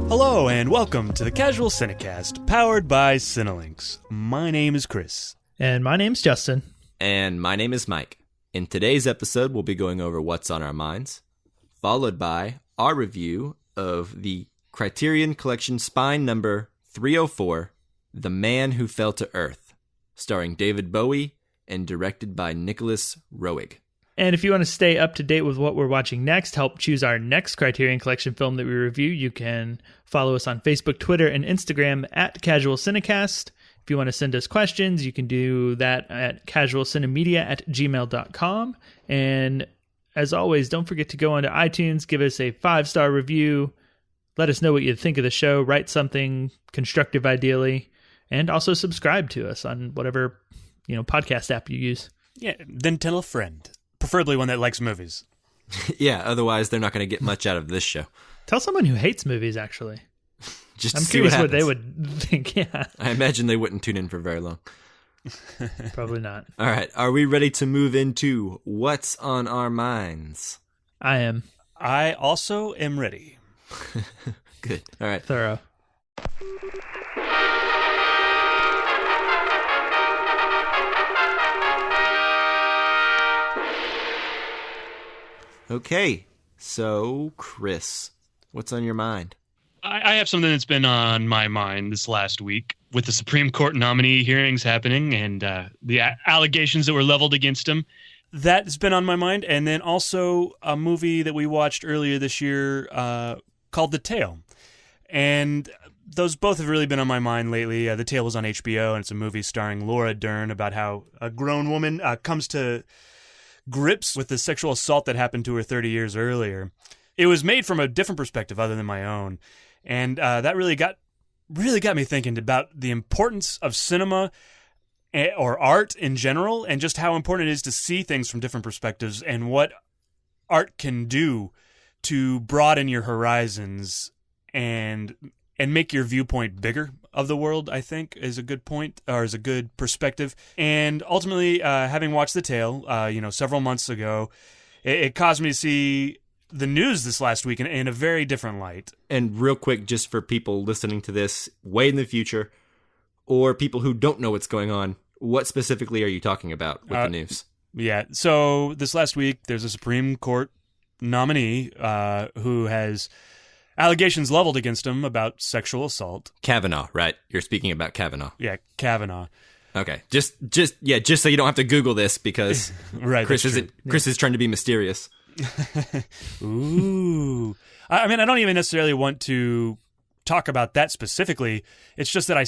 Hello and welcome to the Casual Cinecast, powered by Cinelinx. My name is Chris. And my name's Justin. And my name is Mike. In today's episode, we'll be going over what's on our minds, followed by our review of the Criterion Collection spine number 304, The Man Who Fell to Earth, starring David Bowie and directed by Nicolas Roeg. And if you want to stay up to date with what we're watching next, help choose our next Criterion Collection film that we review, you can follow us on Facebook, Twitter, and Instagram at Casual Cinecast. If you want to send us questions, you can do that at casualcinemedia@gmail.com. And as always, don't forget to go onto iTunes, give us a 5-star review, let us know what you think of the show, write something constructive ideally, and also subscribe to us on whatever, podcast app you use. Yeah, then tell a friend. Preferably one that likes movies. Yeah, otherwise they're not going to get much out of this show. Tell someone who hates movies, actually. Just I'm to see curious what they would think, yeah. I imagine they wouldn't tune in for very long. Probably not. All right, are we ready to move into what's on our minds? I am. I also am ready. Good. All right. Thorough. Okay, so Chris, what's on your mind? I have something that's been on my mind this last week with the Supreme Court nominee hearings happening and the allegations that were leveled against him. That's been on my mind. And then also a movie that we watched earlier this year called The Tale. And those both have really been on my mind lately. The Tale was on HBO, and it's a movie starring Laura Dern about how a grown woman comes to grips with the sexual assault that happened to her 30 years earlier. It was made from a different perspective other than my own. And that really got me thinking about the importance of cinema or art in general, and just how important it is to see things from different perspectives and what art can do to broaden your horizons and make your viewpoint bigger of the world, I think, is a good point, or is a good perspective. And ultimately, having watched The Tale, several months ago, it caused me to see the news this last week in a very different light. And real quick, just for people listening to this way in the future, or people who don't know what's going on, what specifically are you talking about with the news? Yeah, so this last week, there's a Supreme Court nominee who has allegations leveled against him about sexual assault. Kavanaugh, right? You're speaking about Kavanaugh. Yeah, Kavanaugh. Okay, just so you don't have to Google this, because right, Chris is trying to be mysterious. Ooh, I mean, I don't even necessarily want to talk about that specifically. It's just that I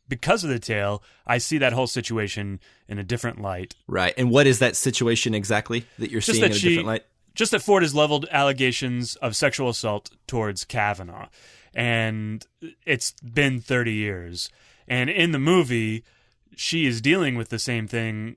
because of The Tale, I see that whole situation in a different light. Right, and what is that situation exactly that you're seeing in a different light? Just that Ford has leveled allegations of sexual assault towards Kavanaugh, and it's been 30 years. And in the movie, she is dealing with the same thing.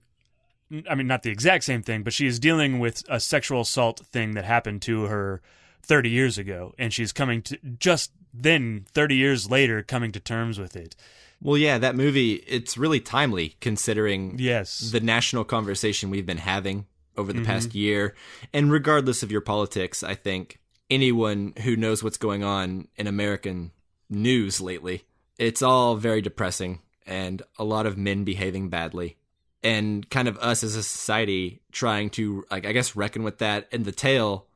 I mean, not the exact same thing, but she is dealing with a sexual assault thing that happened to her 30 years ago. And she's coming to, just then, 30 years later, coming to terms with it. Well, yeah, that movie, it's really timely considering the national conversation we've been having over the past year. And regardless of your politics, I think anyone who knows what's going on in American news lately, it's all very depressing, and a lot of men behaving badly, and kind of us as a society trying to, I guess, reckon with that. And The Tale,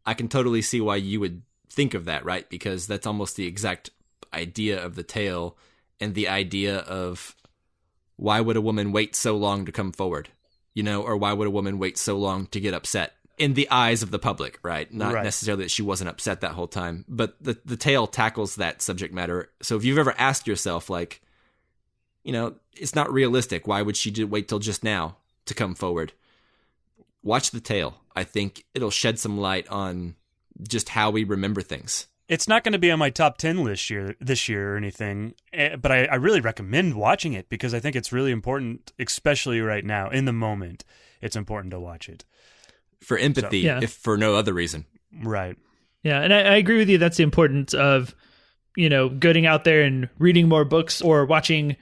I can totally see why you would think of that, right? Because that's almost the exact idea of The Tale, and the idea of why would a woman wait so long to come forward? Or why would a woman wait so long to get upset in the eyes of the public, right? Not necessarily that she wasn't upset that whole time, but the Tale tackles that subject matter. So if you've ever asked yourself, it's not realistic. Why would she wait till just now to come forward? Watch The Tale. I think it'll shed some light on just how we remember things. It's not going to be on my top 10 list this year or anything, but I really recommend watching it because I think it's really important, especially right now, in the moment. It's important to watch it. For empathy, if for no other reason. Right. Yeah, and I agree with you. That's the importance of, getting out there and reading more books or watching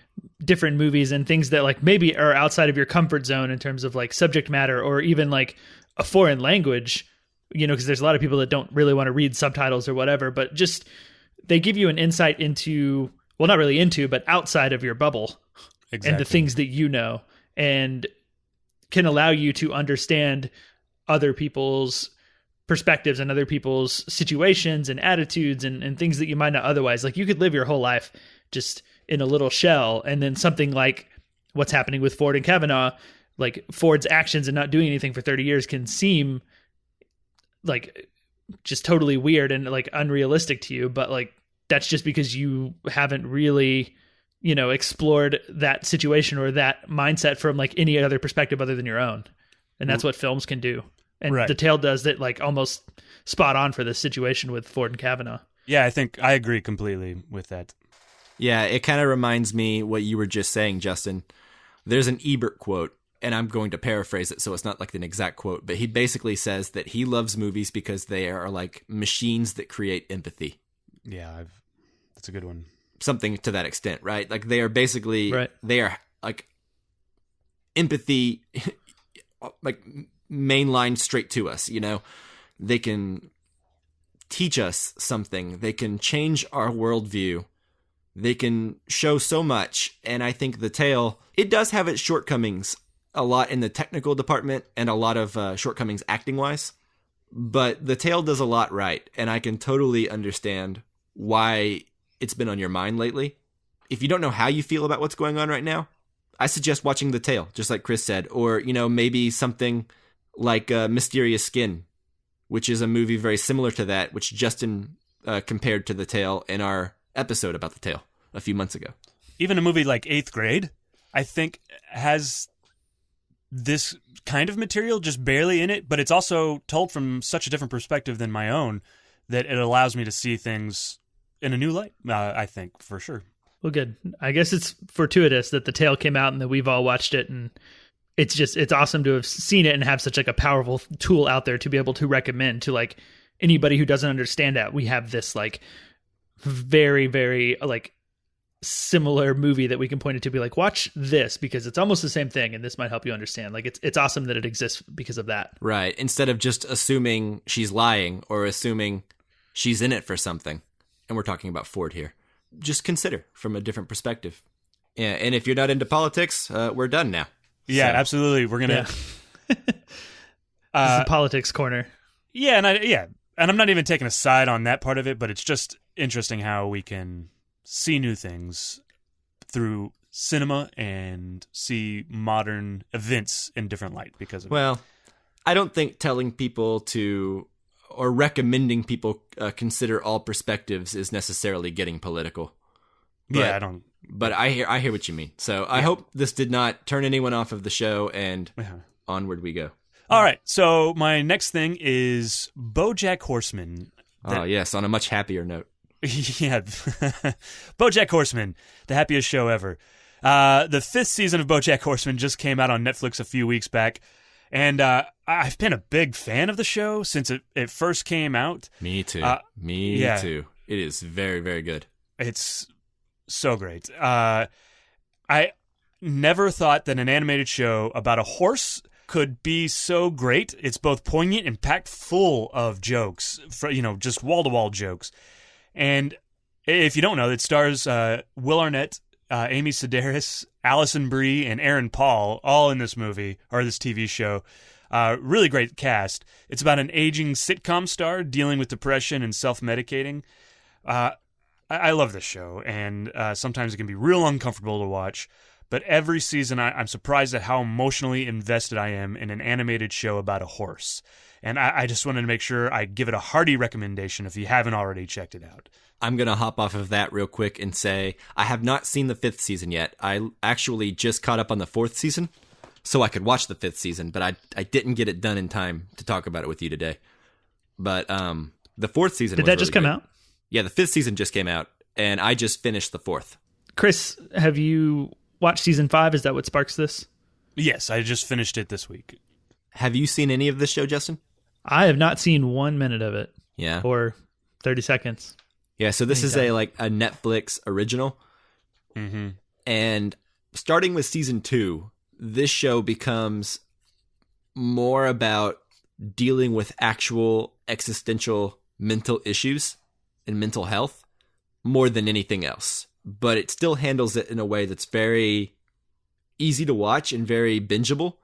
different movies and things that maybe are outside of your comfort zone in terms of subject matter, or even a foreign language, because there's a lot of people that don't really want to read subtitles or whatever, but just they give you an insight into, well, not really into, but outside of your bubble. Exactly. And the things that you know, and can allow you to understand other people's perspectives and other people's situations and attitudes and things that you might not otherwise. Like, you could live your whole life just in a little shell, and then something like what's happening with Ford and Kavanaugh, like Ford's actions and not doing anything for 30 years can seem like just totally weird and like unrealistic to you. But like, that's just because you haven't really, explored that situation or that mindset from like any other perspective other than your own. And that's what films can do. And Right. The Tale does that like almost spot on for this situation with Ford and Kavanaugh. Yeah, I think I agree completely with that. Yeah, it kind of reminds me what you were just saying, Justin. There's an Ebert quote, and I'm going to paraphrase it so it's not like an exact quote, but he basically says that he loves movies because they are like machines that create empathy. Yeah, that's a good one. Something to that extent, right? Like they are basically, Right. They are like empathy, like mainline straight to us, They can teach us something. They can change our worldview. They can show so much. And I think The Tale, it does have its shortcomings a lot in the technical department and a lot of shortcomings acting-wise. But The Tale does a lot right. And I can totally understand why it's been on your mind lately. If you don't know how you feel about what's going on right now, I suggest watching The Tale, just like Chris said. Or, maybe something like Mysterious Skin, which is a movie very similar to that, which Justin compared to The Tale in our episode about The Tale a few months ago. Even a movie like Eighth Grade, I think, has this kind of material just barely in it, but it's also told from such a different perspective than my own that it allows me to see things in a new light, I think, for sure. Well, good. I guess it's fortuitous that The Tale came out and that we've all watched it, and it's awesome to have seen it and have such like a powerful tool out there to be able to recommend to like anybody who doesn't understand that. We have this like very, very like similar movie that we can point it to, be like, watch this because it's almost the same thing and this might help you understand. Like it's awesome that it exists because of that. Right. Instead of just assuming she's lying or assuming she's in it for something. And we're talking about Ford here. Just consider from a different perspective. Yeah, and if you're not into politics, we're done now. Yeah, So- absolutely. We're gonna. This is the politics corner. Yeah, and I'm not even taking a side on that part of it, but it's just interesting how we can see new things through cinema and see modern events in different light because of it. Well, I don't think telling people to or recommending people consider all perspectives is necessarily getting political. Yeah, I don't. But I hear what you mean. So I hope this did not turn anyone off of the show, and onward we go. All right, so my next thing is BoJack Horseman. Oh, yes, on a much happier note. Yeah, BoJack Horseman, the happiest show ever. The 5th season of BoJack Horseman just came out on Netflix a few weeks back, and I've been a big fan of the show since it first came out. Me too. Me too. It is very, very good. It's so great. I never thought that an animated show about a horse could be so great. It's both poignant and packed full of jokes, just wall-to-wall jokes. And if you don't know, it stars Will Arnett, Amy Sedaris, Allison Brie, and Aaron Paul, all in this movie, or this TV show. Really great cast. It's about an aging sitcom star dealing with depression and self-medicating. I love this show, and sometimes it can be real uncomfortable to watch. But every season, I'm surprised at how emotionally invested I am in an animated show about a horse. And I just wanted to make sure I give it a hearty recommendation if you haven't already checked it out. I'm going to hop off of that real quick and say I have not seen the 5th season yet. I actually just caught up on the 4th season, so I could watch the 5th season, but I didn't get it done in time to talk about it with you today. But the 4th season Did that just come out? Yeah, the 5th season just came out, and I just finished the 4th. Chris, have you watched season 5? Is that what sparks this? Yes, I just finished it this week. Have you seen any of this show, Justin? I have not seen 1 minute of it. Yeah. Or 30 seconds. Yeah, so this is a Netflix original. Mm-hmm. And starting with season 2, this show becomes more about dealing with actual existential mental issues and mental health more than anything else, but it still handles it in a way that's very easy to watch and very bingeable,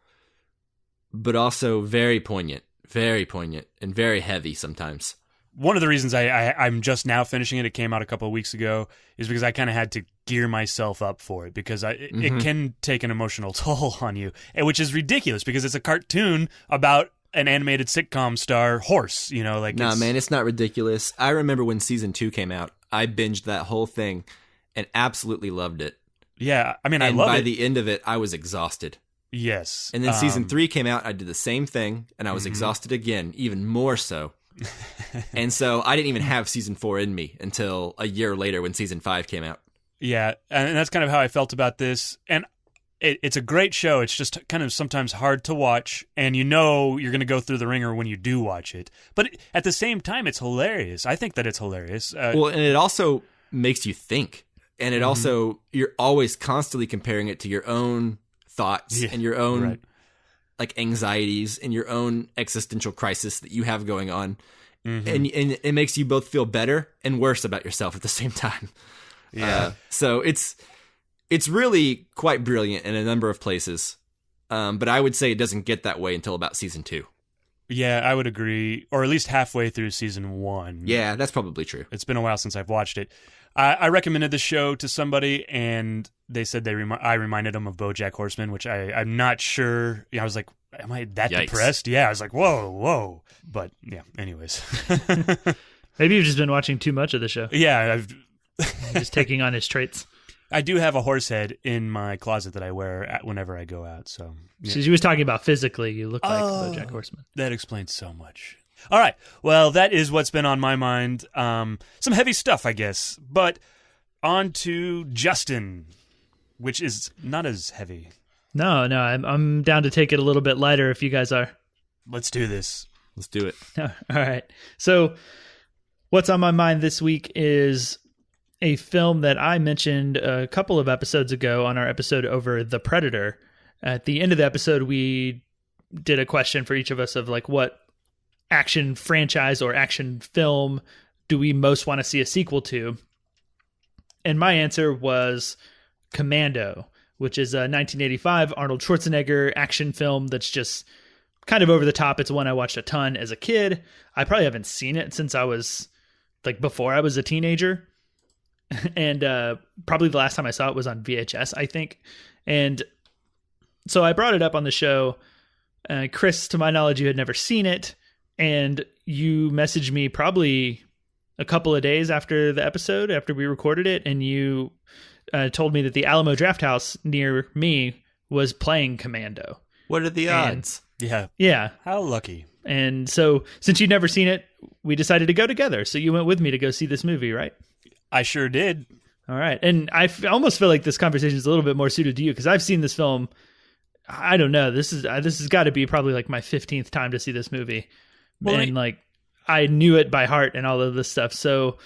but also very poignant, and very heavy sometimes. One of the reasons I'm just now finishing it came out a couple of weeks ago, is because I kind of had to gear myself up for it, because it can take an emotional toll on you, which is ridiculous because it's a cartoon about an animated sitcom star horse, Nah, man, it's not ridiculous. I remember when season 2 came out, I binged that whole thing and absolutely loved it. Yeah, I mean, I love it. By the end of it, I was exhausted. Yes. And then season 3 came out, I did the same thing, and I was exhausted again, even more so. And so I didn't even have season 4 in me until a year later when season 5 came out. Yeah, and that's kind of how I felt about this. And it's a great show. It's just kind of sometimes hard to watch, and you're going to go through the ringer when you do watch it. But at the same time, it's hilarious. I think that it's hilarious. Well, and it also makes you think. And it also, you're always constantly comparing it to your own thoughts and your own like anxieties and your own existential crisis that you have going on. And it makes you both feel better and worse about yourself at the same time. Yeah. So it's really quite brilliant in a number of places. But I would say it doesn't get that way until about season 2. Yeah, I would agree. Or at least halfway through season 1. Yeah, that's probably true. It's been a while since I've watched it. I recommended the show to somebody, and they said I reminded them of Bojack Horseman, which I'm not sure. I was like, am I that depressed? Yeah, I was like, whoa. But yeah, anyways. Maybe you've just been watching too much of the show. Yeah. Just taking on his traits. I do have a horse head in my closet that I wear whenever I go out. So yeah. She was talking about physically, you look like Bojack Horseman. That explains so much. All right. Well, that is what's been on my mind. Some heavy stuff, I guess. But on to Justin, which is not as heavy. No, I'm down to take it a little bit lighter if you guys are. Let's do this. Let's do it. All right. So what's on my mind this week is a film that I mentioned a couple of episodes ago on our episode over The Predator. At the end of the episode, we did a question for each of us of like what action franchise or action film do we most want to see a sequel to? And my answer was Commando, which is a 1985 Arnold Schwarzenegger action film that's just kind of over the top. It's one I watched a ton as a kid. I probably haven't seen it since I was like before I was a teenager. And probably the last time I saw it was on VHS, I think. And so I brought it up on the show. Chris, to my knowledge, you had never seen it. And you messaged me probably a couple of days after the episode, after we recorded it. And you told me that the Alamo Drafthouse near me was playing Commando. What are the odds? Yeah. How lucky. And so since you'd never seen it, we decided to go together. So you went with me to go see this movie, right? I sure did. All right. And I almost feel like this conversation is a little bit more suited to you because I've seen this film. I don't know. This has got to be probably like my 15th time to see this movie. Well, and like I knew it by heart and all of this stuff. So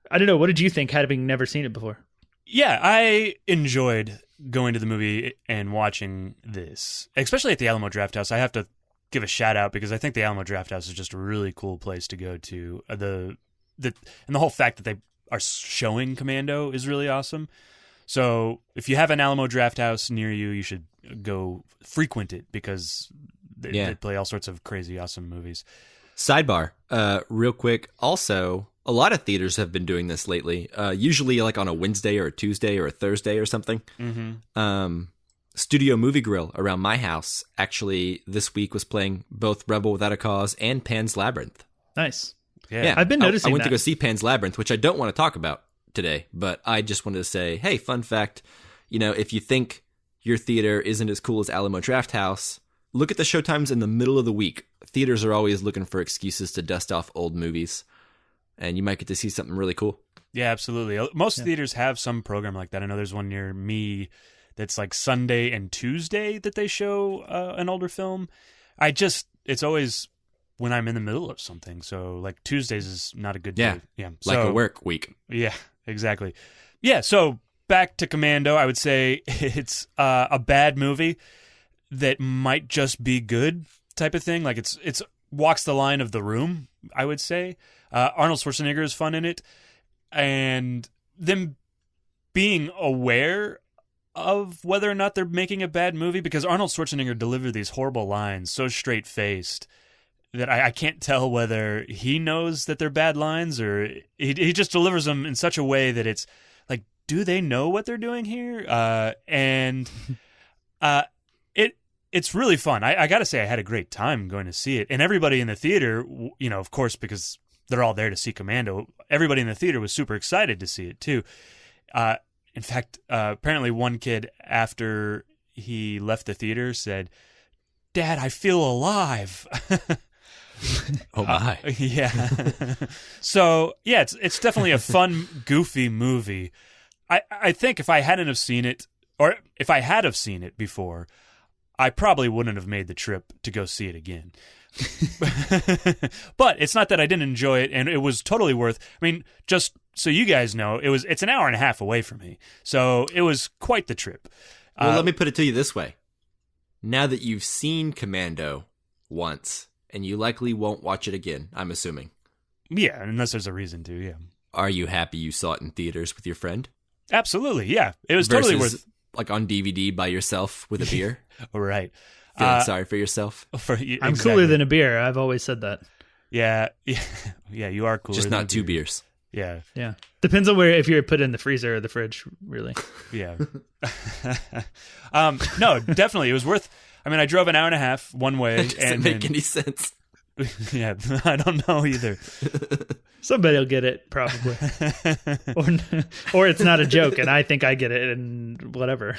I don't know. What did you think having never seen it before? Yeah, I enjoyed going to the movie and watching this, especially at the Alamo Drafthouse. I have to give a shout out because I think the Alamo Drafthouse is just a really cool place to go to. And the whole fact that they are showing Commando is really awesome. So if you have an Alamo Drafthouse near you, you should go frequent it because they play all sorts of crazy, awesome movies. Sidebar, real quick. Also, a lot of theaters have been doing this lately. Usually like on a Wednesday or a Tuesday or a Thursday or something. Mm-hmm. Studio Movie Grill around my house actually this week was playing both Rebel Without a Cause and Pan's Labyrinth. Nice. Yeah. I've been noticing I went to go see Pan's Labyrinth, which I don't want to talk about today, but I just wanted to say, hey, fun fact, if you think your theater isn't as cool as Alamo Drafthouse, look at the showtimes in the middle of the week. Theaters are always looking for excuses to dust off old movies, and you might get to see something really cool. Yeah, absolutely. Most theaters have some program like that. I know there's one near me that's like Sunday and Tuesday that they show an older film. It's always when I'm in the middle of something. So like Tuesdays is not a good day. Yeah. Like a work week. Yeah, exactly. Yeah. So back to Commando, I would say it's a bad movie that might just be good type of thing. Like it's walks the line of The Room, I would say. Arnold Schwarzenegger is fun in it. and them being aware of whether or not they're making a bad movie, because Arnold Schwarzenegger delivered these horrible lines so straight-faced that I can't tell whether he knows that they're bad lines or he just delivers them in such a way that it's like, do they know what they're doing here? It's really fun. I got to say, I had a great time going to see it. And everybody in the theater, you know, of course, because they're all there to see Commando, everybody in the theater was super excited to see it, too. In fact, apparently one kid, after he left the theater, said, "Dad, I feel alive." Oh, my. Yeah. So, yeah, it's definitely a fun, goofy movie. I think if I hadn't have seen it, or if I had have seen it before, I probably wouldn't have made the trip to go see it again. But it's not that I didn't enjoy it, and it was totally worth. I mean, just so you guys know, it's an hour and a half away from me, so it was quite the trip. Well, let me put it to you this way: now that you've seen Commando once, and you likely won't watch it again, I'm assuming. Yeah, unless there's a reason to. Yeah. Are you happy you saw it in theaters with your friend? Absolutely. Yeah, it was totally worth. Like on DVD by yourself with a beer. Right. Feeling sorry for yourself. I'm cooler than a beer. I've always said that. Yeah, you are cooler. Just not two beers. Yeah. Depends on if you're put in the freezer or the fridge, really. Yeah. No, definitely, it was worth. I mean, I drove an hour and a half one way. It doesn't make any sense. Yeah, I don't know either. Somebody will get it, probably. Or it's not a joke, and I think I get it, and whatever.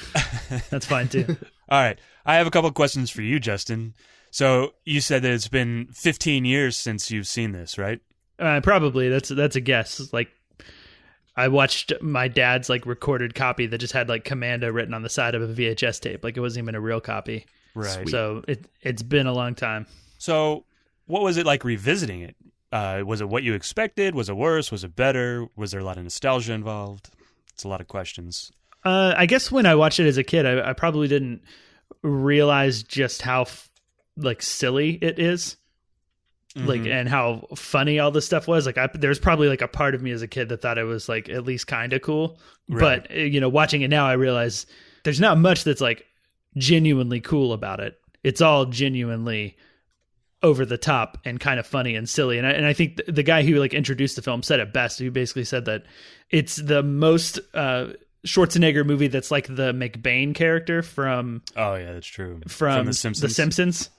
That's fine, too. All right. I have a couple of questions for you, Justin. So you said that it's been 15 years since you've seen this, right? Probably. That's a guess. Like, I watched my dad's like recorded copy that just had like Commando written on the side of a VHS tape. Like, it wasn't even a real copy. Right. Sweet. So it's been a long time. So what was it like revisiting it? Was it what you expected? Was it worse? Was it better? Was there a lot of nostalgia involved? It's a lot of questions. I guess when I watched it as a kid, I probably didn't realize just how like silly it is, like, and how funny all this stuff was. Like, there's probably like a part of me as a kid that thought it was like at least kind of cool. Right. But you know, watching it now, I realize there's not much that's like genuinely cool about it. It's all genuinely over the top and kind of funny and silly. And I think the guy who like introduced the film said it best. He basically said that it's the most Schwarzenegger movie that's like the McBain character from Oh yeah, that's true. From The Simpsons,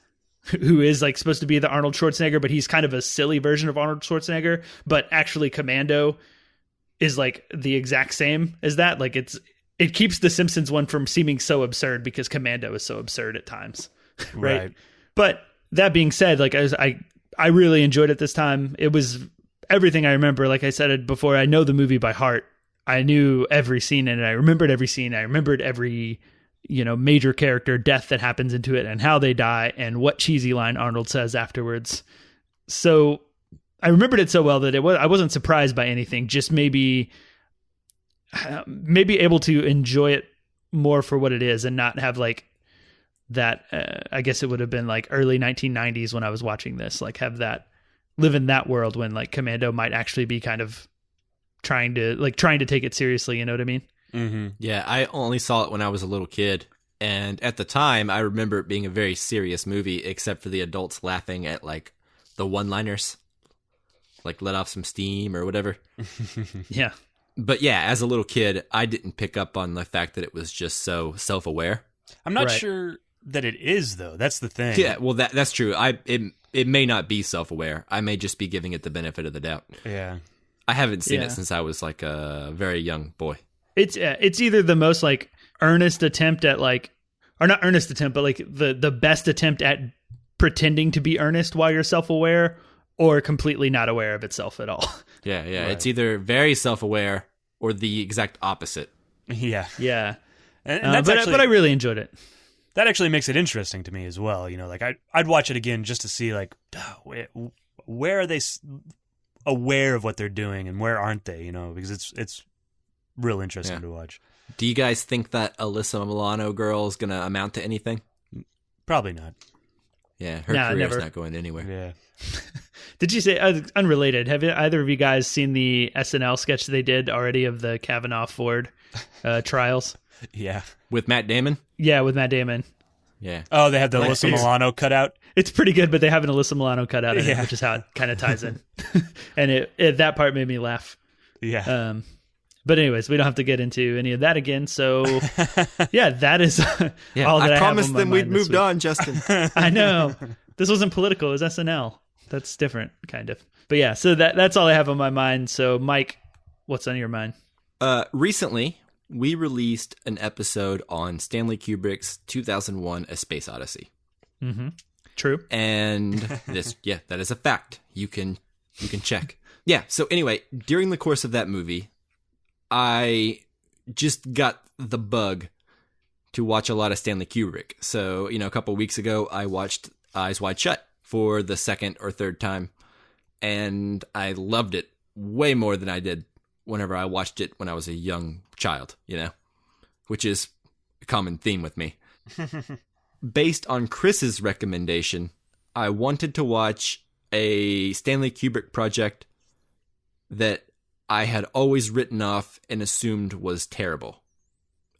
who is like supposed to be the Arnold Schwarzenegger, but he's kind of a silly version of Arnold Schwarzenegger. But actually Commando is like the exact same as that. Like, it keeps the Simpsons one from seeming so absurd because Commando is so absurd at times. Right. But that being said, like, I really enjoyed it this time. It was everything I remember. Like I said before, I know the movie by heart. I knew every scene in it. I remembered every scene. I remembered every, you know, major character death that happens into it and how they die and what cheesy line Arnold says afterwards. So I remembered it so well that I wasn't surprised by anything. Just maybe able to enjoy it more for what it is and not have like that. I guess it would have been like early 1990s when I was watching this, like live in that world when like Commando might actually be kind of trying to take it seriously. You know what I mean? Mm-hmm. Yeah. I only saw it when I was a little kid. And at the time I remember it being a very serious movie, except for the adults laughing at like the one-liners, like let off some steam or whatever. Yeah. But yeah, as a little kid, I didn't pick up on the fact that it was just so self-aware. I'm not sure that it is, though. That's the thing. Yeah, well, that's true. It may not be self-aware. I may just be giving it the benefit of the doubt. Yeah. I haven't seen it since I was like a very young boy. It's either the most like earnest attempt at like, or not earnest attempt, but like the best attempt at pretending to be earnest while you're self-aware, or completely not aware of itself at all. Yeah. Right. It's either very self-aware or the exact opposite. Yeah. Yeah. And that's but I really enjoyed it. That actually makes it interesting to me as well. You know, like I'd watch it again just to see like, where are they aware of what they're doing and where aren't they? You know, because it's real interesting to watch. Do you guys think that Alyssa Milano girl is going to amount to anything? Probably not. Yeah, her career's not going anywhere. Yeah. Did you say, unrelated, have either of you guys seen the SNL sketch they did already of the Kavanaugh-Ford trials? Yeah. With Matt Damon? Yeah, with Matt Damon. Yeah. Oh, they have the Alyssa Milano cutout? It's pretty good, but they have an Alyssa Milano cutout in it, which is how it kind of ties in. And that part made me laugh. Yeah. But anyways, we don't have to get into any of that again. So, yeah, that is all that I promised have on them my we'd mind this moved week. on, Justin. I know. This wasn't political. It was SNL. That's different, kind of. But yeah, so that's all I have on my mind. So, Mike, what's on your mind? Recently, we released an episode on Stanley Kubrick's 2001: A Space Odyssey. Mm-hmm. True. And that is a fact. You can check. Yeah. So anyway, during the course of that movie, I just got the bug to watch a lot of Stanley Kubrick. So, a couple of weeks ago, I watched Eyes Wide Shut for the second or third time, and I loved it way more than I did whenever I watched it when I was a young child, which is a common theme with me. Based on Chris's recommendation, I wanted to watch a Stanley Kubrick project that I had always written off and assumed was terrible.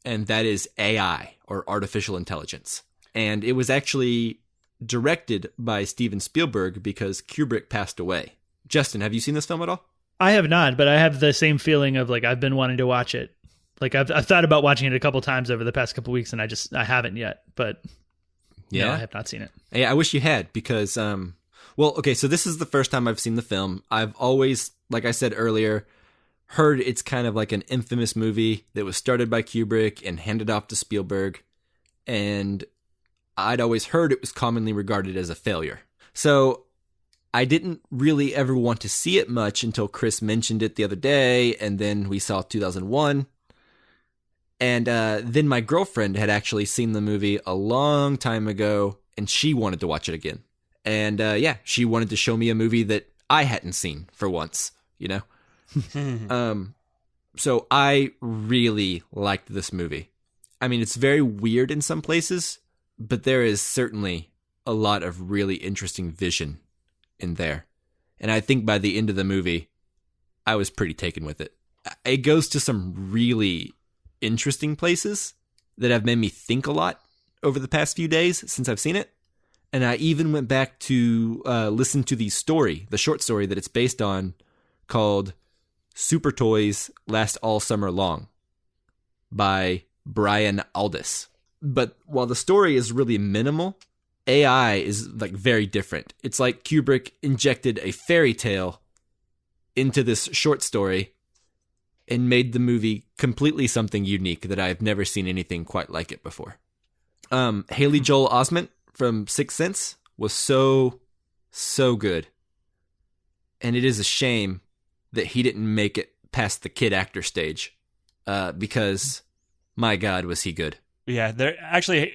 And that is AI, or artificial intelligence. And it was actually directed by Steven Spielberg because Kubrick passed away. Justin, have you seen this film at all? I have not, but I have the same feeling of I've been wanting to watch it. I've thought about watching it a couple times over the past couple weeks, and I haven't yet. But no, I have not seen it. Yeah, I wish you had because, okay, so this is the first time I've seen the film. I've always, like I said earlier, heard it's kind of like an infamous movie that was started by Kubrick and handed off to Spielberg, and I'd always heard it was commonly regarded as a failure. So I didn't really ever want to see it much until Chris mentioned it the other day, and then we saw 2001. And then my girlfriend had actually seen the movie a long time ago, and she wanted to watch it again. And she wanted to show me a movie that I hadn't seen for once, So I really liked this movie. I mean, it's very weird in some places, but there is certainly a lot of really interesting vision in there. And I think by the end of the movie, I was pretty taken with it. It goes to some really interesting places that have made me think a lot over the past few days since I've seen it. And I even went back to listen to the short story that it's based on, called Super Toys Last All Summer Long by Brian Aldiss. But while the story is really minimal, AI is very different. It's like Kubrick injected a fairy tale into this short story and made the movie completely something unique that I've never seen anything quite like it before. Haley Joel Osment from Sixth Sense was so good. And it is a shame that he didn't make it past the kid actor stage, because my God, was he good. Yeah,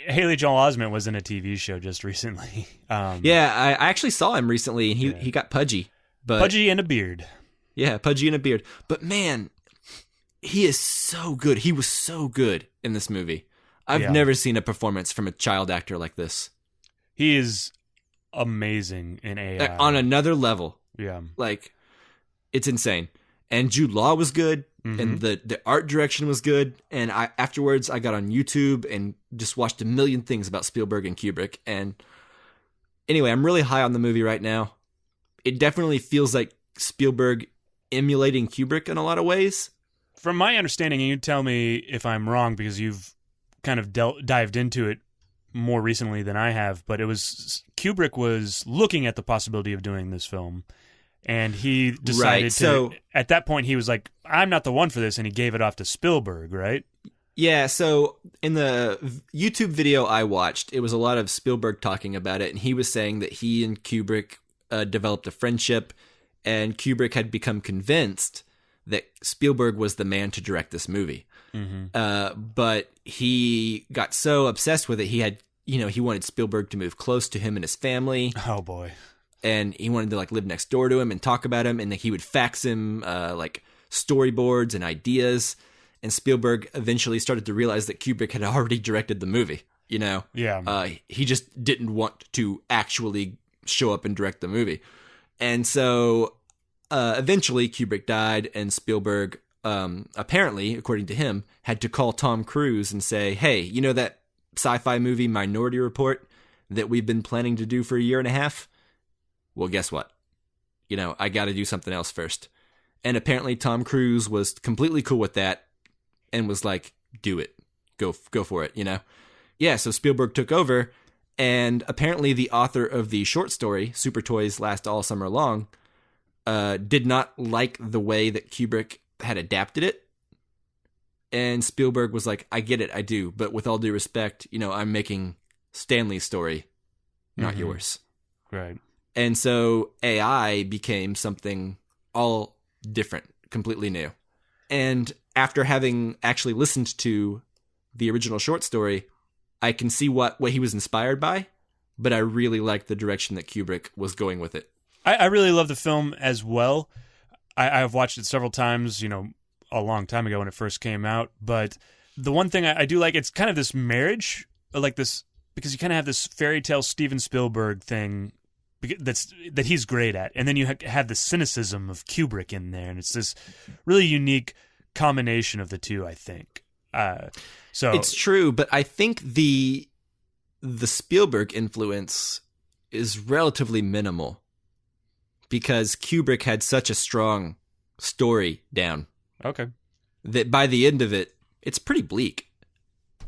Haley Joel Osment was in a TV show just recently. I actually saw him recently, and he got pudgy. Pudgy and a beard. Yeah, pudgy and a beard. But man, he is so good. He was so good in this movie. I've never seen a performance from a child actor like this. He is amazing in AI. On another level. Yeah. It's insane. And Jude Law was good, and the art direction was good. And afterwards, I got on YouTube and just watched a million things about Spielberg and Kubrick. And anyway, I'm really high on the movie right now. It definitely feels like Spielberg emulating Kubrick in a lot of ways. From my understanding, and you tell me if I'm wrong because you've kind of dived into it more recently than I have, but Kubrick was looking at the possibility of doing this film. And he decided at that point, he was like, I'm not the one for this. And he gave it off to Spielberg, right? Yeah. So in the YouTube video I watched, it was a lot of Spielberg talking about it. And he was saying that he and Kubrick developed a friendship, and Kubrick had become convinced that Spielberg was the man to direct this movie. But he got so obsessed with it, he wanted Spielberg to move close to him and his family. Oh boy. And he wanted to live next door to him and talk about him, and he would fax him storyboards and ideas. And Spielberg eventually started to realize that Kubrick had already directed the movie. Yeah. He just didn't want to actually show up and direct the movie. And so eventually Kubrick died, and Spielberg, apparently, according to him, had to call Tom Cruise and say, hey, you know that sci-fi movie Minority Report that we've been planning to do for a year and a half? Well, guess what? I got to do something else first. And apparently Tom Cruise was completely cool with that and was like, do it. Go for it, Yeah, so Spielberg took over, and apparently the author of the short story, Super Toys Last All Summer Long, did not like the way that Kubrick had adapted it. And Spielberg was like, I get it, I do. But with all due respect, I'm making Stanley's story, not yours. Right. And so AI became something all different, completely new. And after having actually listened to the original short story, I can see what he was inspired by, but I really like the direction that Kubrick was going with it. I really love the film as well. I've watched it several times, a long time ago when it first came out. But the one thing I do like, it's kind of this marriage, like this, because you kind of have this fairy tale Steven Spielberg thing that he's great at, and then you have the cynicism of Kubrick in there, and it's this really unique combination of the two, I think. So it's true, but I think the Spielberg influence is relatively minimal because Kubrick had such a strong story down. Okay. That by the end of it, it's pretty bleak.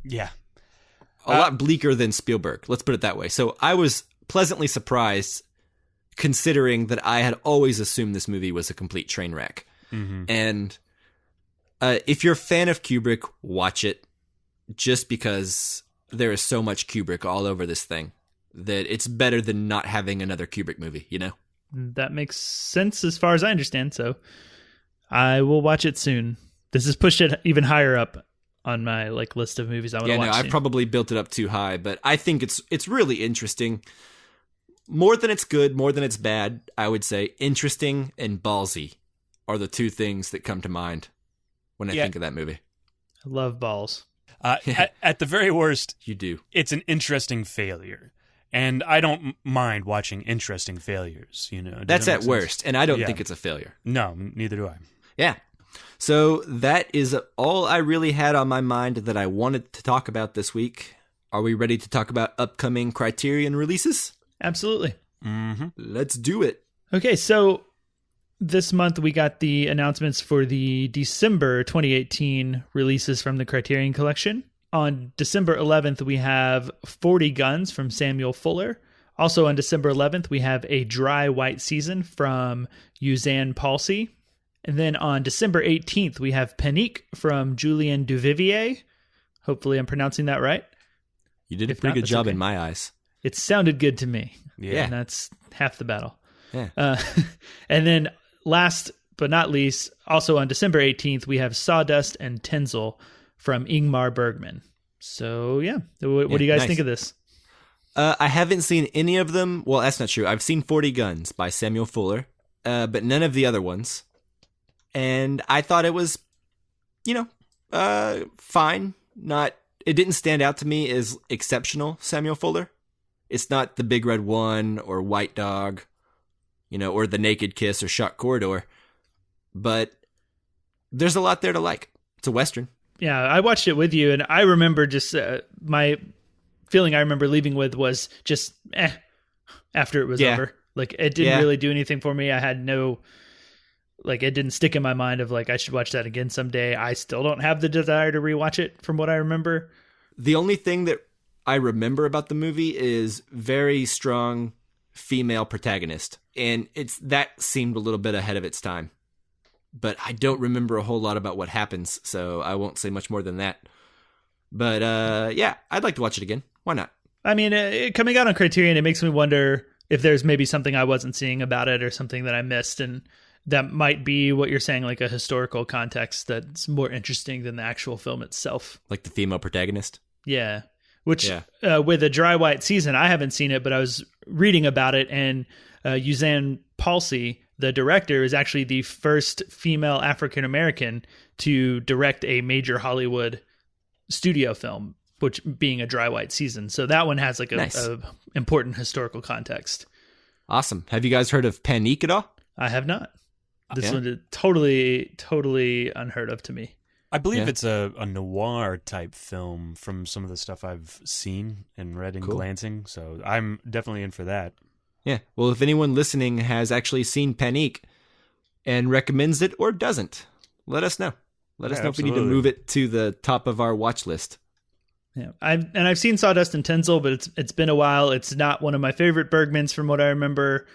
Yeah. A lot bleaker than Spielberg. Let's put it that way. So I was pleasantly surprised, considering that I had always assumed this movie was a complete train wreck. Mm-hmm. And if you're a fan of Kubrick, watch it, just because there is so much Kubrick all over this thing that it's better than not having another Kubrick movie, That makes sense as far as I understand, so I will watch it soon. This has pushed it even higher up on my list of movies I want to watch. Yeah, no, I probably built it up too high, but I think it's really interesting. More than it's good, more than it's bad, I would say interesting and ballsy are the two things that come to mind when I think of that movie. I love balls. At the very worst, you do. It's an interesting failure. And I don't mind watching interesting failures, That's at worst, and I don't think it's a failure. No, neither do I. Yeah. So that is all I really had on my mind that I wanted to talk about this week. Are we ready to talk about upcoming Criterion releases? Absolutely. Mm-hmm. Let's do it. Okay, so this month we got the announcements for the December 2018 releases from the Criterion Collection. On December 11th, we have 40 Guns from Samuel Fuller. Also on December 11th, we have A Dry White Season from Suzanne Palsy. And then on December 18th, we have Panique from Julien Duvivier. Hopefully I'm pronouncing that right. You did a pretty good job in my eyes. It sounded good to me. Yeah. And that's half the battle. Yeah. And then last but not least, also on December 18th, we have Sawdust and Tinsel from Ingmar Bergman. So, yeah. What do you guys think of this? I haven't seen any of them. Well, that's not true. I've seen 40 Guns by Samuel Fuller, but none of the other ones. And I thought it was, fine. It didn't stand out to me as exceptional, Samuel Fuller. It's not The Big Red One or White Dog, or The Naked Kiss or Shot Corridor. But there's a lot there to like. It's a Western. Yeah, I watched it with you, and I remember just my feeling I remember leaving with was just after it was over. It didn't really do anything for me. I had no... it didn't stick in my mind of I should watch that again someday. I still don't have the desire to rewatch it from what I remember. The only thing that I remember about the movie is very strong female protagonist. And that seemed a little bit ahead of its time. But I don't remember a whole lot about what happens, so I won't say much more than that. But I'd like to watch it again. Why not? I mean, coming out on Criterion, it makes me wonder if there's maybe something I wasn't seeing about it or something that I missed, and that might be what you're saying, a historical context that's more interesting than the actual film itself. Like the female protagonist? Yeah. Which, with A Dry White Season, I haven't seen it, but I was reading about it, and Suzanne Palsy, the director, is actually the first female African-American to direct a major Hollywood studio film, which being A Dry White Season. So that one has a important historical context. Awesome. Have you guys heard of Panique at all? I have not. This Yeah. one is totally unheard of to me. I believe it's a noir type film from some of the stuff I've seen and read and glancing, so I'm definitely in for that. Yeah. Well, if anyone listening has actually seen Panique and recommends it or doesn't, let us know. Let us know if we need to move it to the top of our watch list. Yeah, I've seen Sawdust and Tinsel, but it's been a while. It's not one of my favorite Bergmans from what I remember,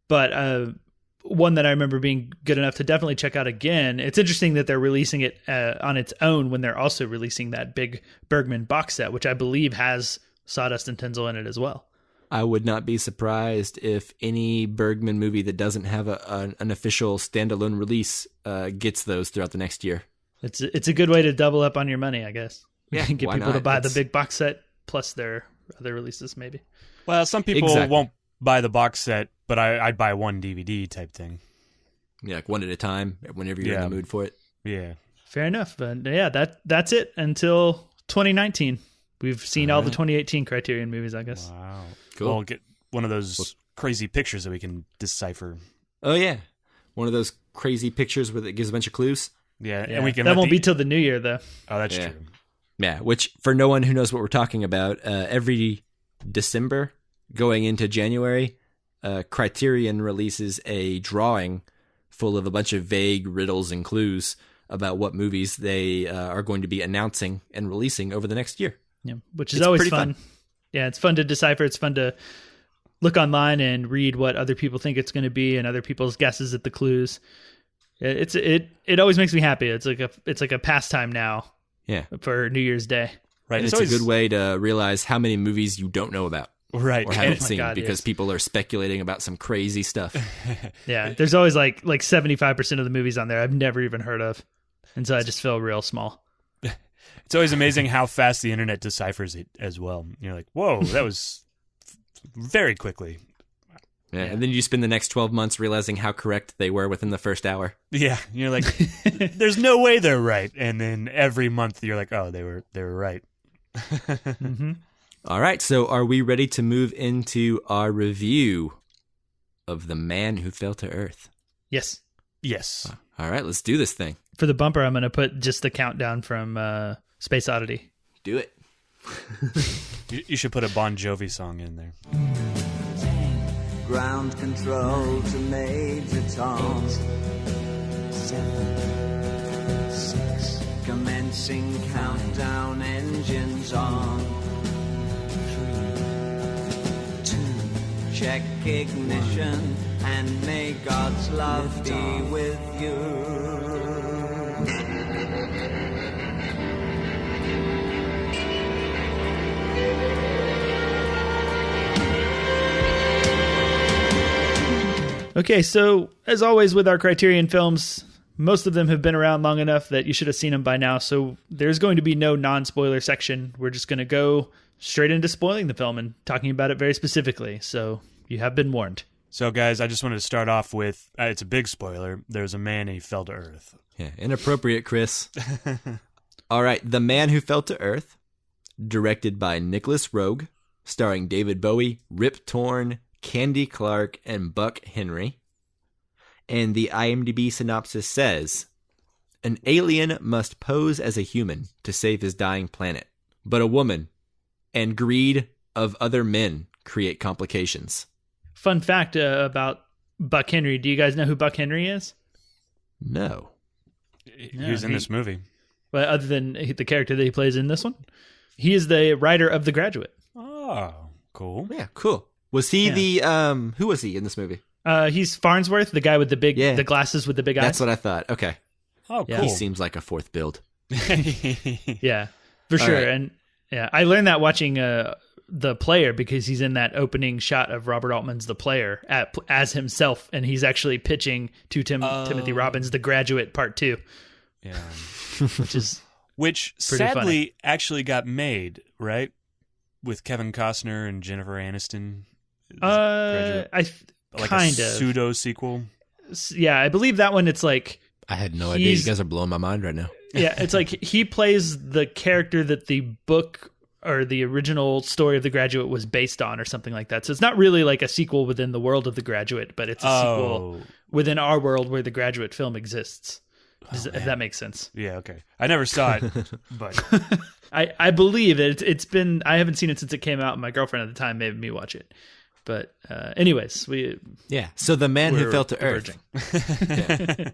but one that I remember being good enough to definitely check out again. It's interesting that they're releasing it on its own when they're also releasing that big Bergman box set, which I believe has Sawdust and Tinsel in it as well. I would not be surprised if any Bergman movie that doesn't have an official standalone release gets those throughout the next year. It's a good way to double up on your money, I guess. Yeah, Get why people not? to buy the big box set plus their other releases, maybe. Well, some people Exactly. won't buy the box set, but I'd buy one DVD type thing. Yeah, like one at a time, whenever you're in the mood for it. Yeah. Fair enough. But yeah, that's it until 2019. We've seen all the 2018 Criterion movies, I guess. Wow. Cool. We'll get one of those crazy pictures that we can decipher. Oh, yeah. One of those crazy pictures where it gives a bunch of clues. Yeah, Yeah, and we can that won't be till the new year, though. Oh, that's Yeah. true. Yeah, which for no one who knows what we're talking about, every December going into January, Criterion releases a drawing full of a bunch of vague riddles and clues about what movies they are going to be announcing and releasing over the next year. Yeah, which is It's always pretty fun. Yeah, it's fun to decipher. It's fun to look online and read what other people think it's going to be and other people's guesses at the clues. It always makes me happy. It's like a pastime now. Yeah. For New Year's Day. Right. And it's a good way to realize how many movies you don't know about. Right. Or haven't Oh my seen God, because yes. people are speculating about some crazy stuff. Yeah, there's always like 75% of the movies on there I've never even heard of. And so I just feel real small. It's always amazing how fast the internet deciphers it as well. You're like, whoa, that was very quickly. Yeah, and then you spend the next 12 months realizing how correct they were within the first hour. Yeah, you're like, there's no way they're right. And then every month you're like, oh, they were right. Mm-hmm. All right, so are we ready to move into our review of The Man Who Fell to Earth? Yes. Yes. All right, let's do this thing. For the bumper, I'm going to put just the countdown from Space Oddity. Do it. You should put a Bon Jovi song in there. Ground control to Major Tom. 7, 6. Commencing countdown, engines on. 3, 2. Check ignition and may God's love be with you. Okay, so as always with our Criterion films, most of them have been around long enough that you should have seen them by now, so there's going to be no non-spoiler section. We're just going to go straight into spoiling the film and talking about it very specifically, so you have been warned. So, guys, I just wanted to start off with, it's a big spoiler, there's a man and he fell to Earth. Yeah, inappropriate, Chris. All right, The Man Who Fell to Earth, directed by Nicolas Roeg, starring David Bowie, Rip Torn, Candy Clark, and Buck Henry. And the IMDb synopsis says, an alien must pose as a human to save his dying planet, but a woman and greed of other men create complications. Fun fact about Buck Henry. Do you guys know who Buck Henry is? No. He was in this movie. Well, other than the character that he plays in this one, he is the writer of The Graduate. Oh, cool. Yeah, cool. Was he the, who was he in this movie? He's Farnsworth, the guy with the big, the glasses with the big eyes. That's what I thought. Okay. Oh, Yeah. cool. He seems like a fourth build. Yeah, for sure. right. And yeah, I learned that watching The Player because he's in that opening shot of Robert Altman's The Player as himself, and he's actually pitching to Timothy Robbins' The Graduate Part 2. Yeah. Which sadly actually got made, right? With Kevin Costner and Jennifer Aniston. I Like kind a of pseudo sequel. Yeah, I believe that one. It's like I had no idea. You guys are blowing my mind right now. yeah, it's like he plays the character that the book or the original story of The Graduate was based on, or something like that. So it's not really like a sequel within the world of The Graduate, but it's a sequel within our world where The Graduate film exists. If that makes sense. Yeah, okay. I never saw it, but I believe it's been, I haven't seen it since it came out, and my girlfriend at the time made me watch it. But anyways, so The Man Who Fell to diverging. Earth. Yeah.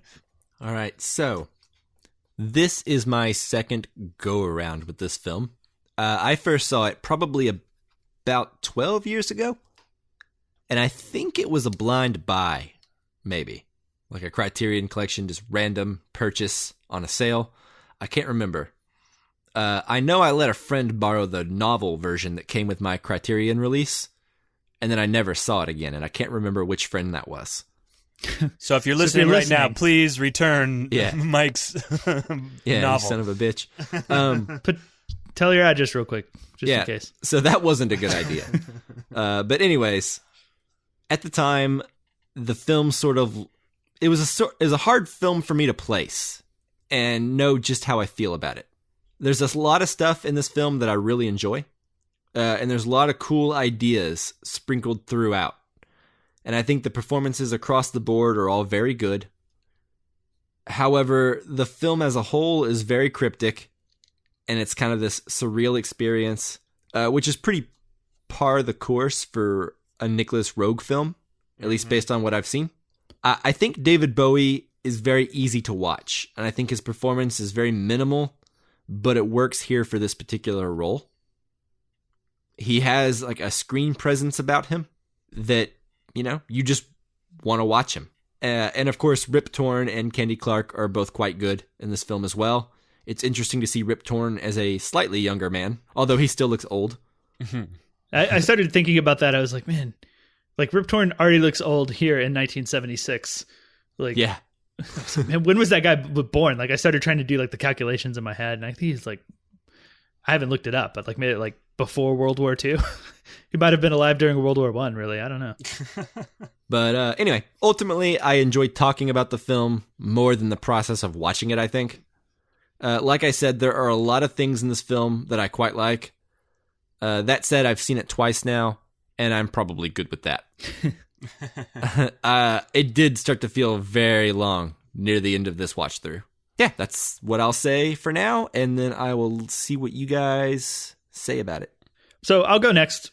All right, so this is my second go-around with this film. I first saw it probably about 12 years ago, and I think it was a blind buy, maybe. Like a Criterion Collection, just random purchase on a sale. I can't remember. I know I let a friend borrow the novel version that came with my Criterion release, and then I never saw it again, and I can't remember which friend that was. So if you're listening right now, please return Mike's novel. You son of a bitch. Tell your address real quick, just in case. So that wasn't a good idea. But anyways, at the time, the film it was a hard film for me to place and know just how I feel about it. There's a lot of stuff in this film that I really enjoy, and there's a lot of cool ideas sprinkled throughout. And I think the performances across the board are all very good. However, the film as a whole is very cryptic, and it's kind of this surreal experience, which is pretty par the course for a Nicolas Roeg film, at least based on what I've seen. I think David Bowie is very easy to watch, and I think his performance is very minimal, but it works here for this particular role. He has like a screen presence about him that, you just want to watch him. And of course, Rip Torn and Candy Clark are both quite good in this film as well. It's interesting to see Rip Torn as a slightly younger man, although he still looks old. I started thinking about that. I was like, man, like Rip Torn already looks old here in 1976. Like, yeah. Man, when was that guy born? Like, I started trying to do like the calculations in my head, and I think he's like, I haven't looked it up, but like made it like before World War II. He might have been alive during World War I, really. I don't know. But anyway, ultimately, I enjoyed talking about the film more than the process of watching it, I think. Like I said, there are a lot of things in this film that I quite like. That said, I've seen it twice now, and I'm probably good with that. It did start to feel very long near the end of this watch through. Yeah, that's what I'll say for now, and then I will see what you guys say about it. So I'll go next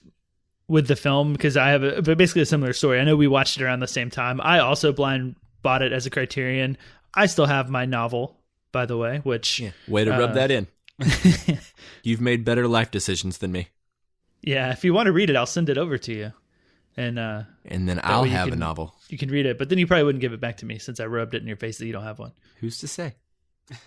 with the film because I have basically a similar story. I know we watched it around the same time. I also blind bought it as a Criterion. I still have my novel, by the way, which... Yeah, way to rub that in. You've made better life decisions than me. Yeah, if you want to read it, I'll send it over to you. And then I'll have a novel. You can read it, but then you probably wouldn't give it back to me since I rubbed it in your face that you don't have one. Who's to say?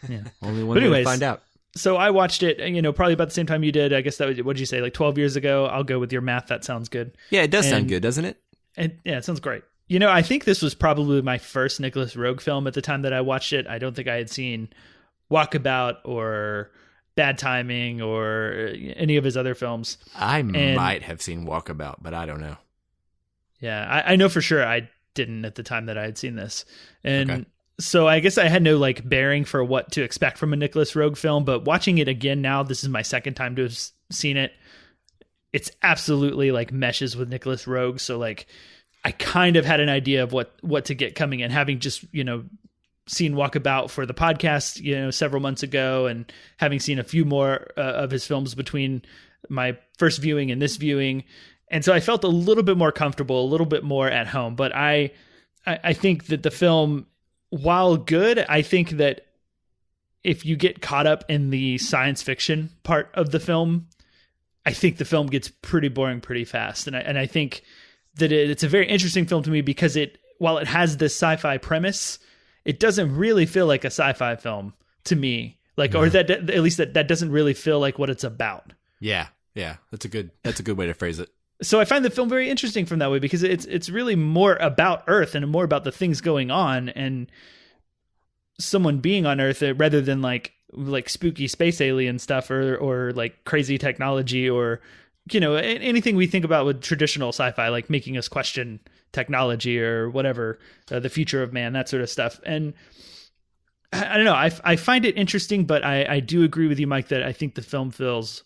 Yeah. Only one way to find out. So I watched it, probably about the same time you did. I guess that was, what did you say, like 12 years ago? I'll go with your math. That sounds good. Yeah, it does sound good, doesn't it? And yeah, it sounds great. I think this was probably my first Nicolas Roeg film at the time that I watched it. I don't think I had seen Walkabout or Bad Timing or any of his other films. I might have seen Walkabout, but I don't know. Yeah, I know for sure I didn't at the time that I had seen this. And so I guess I had no like bearing for what to expect from a Nicolas Roeg film, but watching it again now, this is my second time to have seen it. It's absolutely like meshes with Nicolas Roeg. So like I kind of had an idea of what to get coming in, having just, seen Walkabout for the podcast, several months ago, and having seen a few more of his films between my first viewing and this viewing. And so I felt a little bit more comfortable, a little bit more at home. But I think that the film, while good, I think that if you get caught up in the science fiction part of the film, I think the film gets pretty boring pretty fast. And I think that it's a very interesting film to me because while it has this sci-fi premise, it doesn't really feel like a sci-fi film to me. Like, or that at least that doesn't really feel like what it's about. Yeah. That's a good way to phrase it. So I find the film very interesting from that way because it's really more about Earth and more about the things going on and someone being on Earth rather than like spooky space alien stuff or like crazy technology or, anything we think about with traditional sci-fi, like making us question technology or whatever, the future of man, that sort of stuff. And I don't know, I find it interesting, but I do agree with you, Mike, that I think the film feels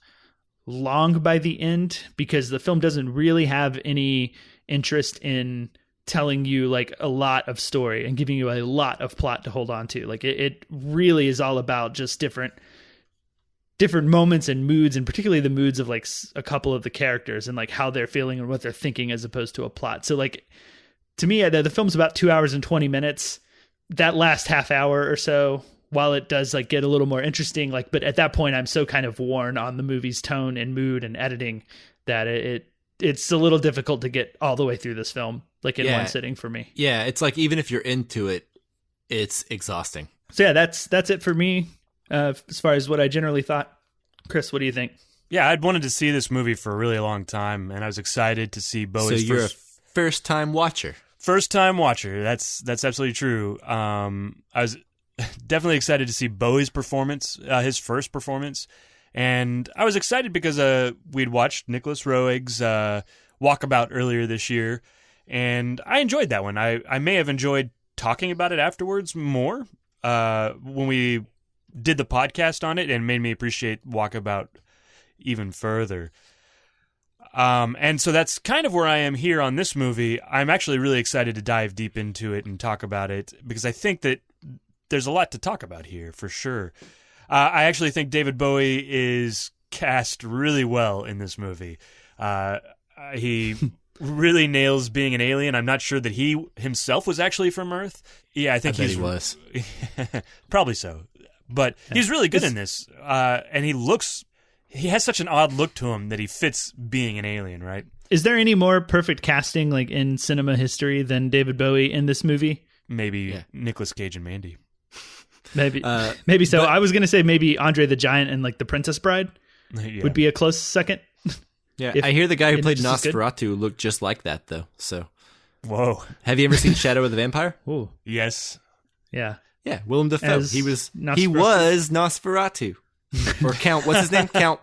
long by the end, because the film doesn't really have any interest in telling you like a lot of story and giving you a lot of plot to hold on to. Like it really is all about just different moments and moods, and particularly the moods of like a couple of the characters and like how they're feeling and what they're thinking, as opposed to a plot. So like, to me, the film's about 2 hours and 20 minutes. That last half hour or so, while it does like get a little more interesting, like, but at that point I'm so kind of worn on the movie's tone and mood and editing that it's a little difficult to get all the way through this film, like in one sitting for me. Yeah. It's like, even if you're into it, it's exhausting. So yeah, that's it for me. As far as what I generally thought. Chris, what do you think? Yeah, I'd wanted to see this movie for a really long time, and I was excited to see Bowie's So you're a first-time watcher. First-time watcher. That's absolutely true. I was definitely excited to see Bowie's performance, his first performance, and I was excited because we'd watched Nicolas Roeg's Walkabout earlier this year, and I enjoyed that one. I may have enjoyed talking about it afterwards more when we did the podcast on it, and made me appreciate Walkabout even further. And so that's kind of where I am here on this movie. I'm actually really excited to dive deep into it and talk about it, because I think that there's a lot to talk about here for sure. I actually think David Bowie is cast really well in this movie. He really nails being an alien. I'm not sure that he himself was actually from Earth. Yeah, I think he was. Probably so. But he's really good in this. And he has such an odd look to him that he fits being an alien, right? Is there any more perfect casting like in cinema history than David Bowie in this movie? Maybe Nicolas Cage and Mandy. Maybe so. But I was going to say maybe Andre the Giant and like The Princess Bride would be a close second. Yeah, I hear the guy who played Nosferatu looked just like that, though. So, whoa. Have you ever seen Shadow of the Vampire? Ooh. Yes. Yeah. Yeah, Willem Dafoe. As He was Nosferatu. Nosferatu. Or Count, what's his name? Count.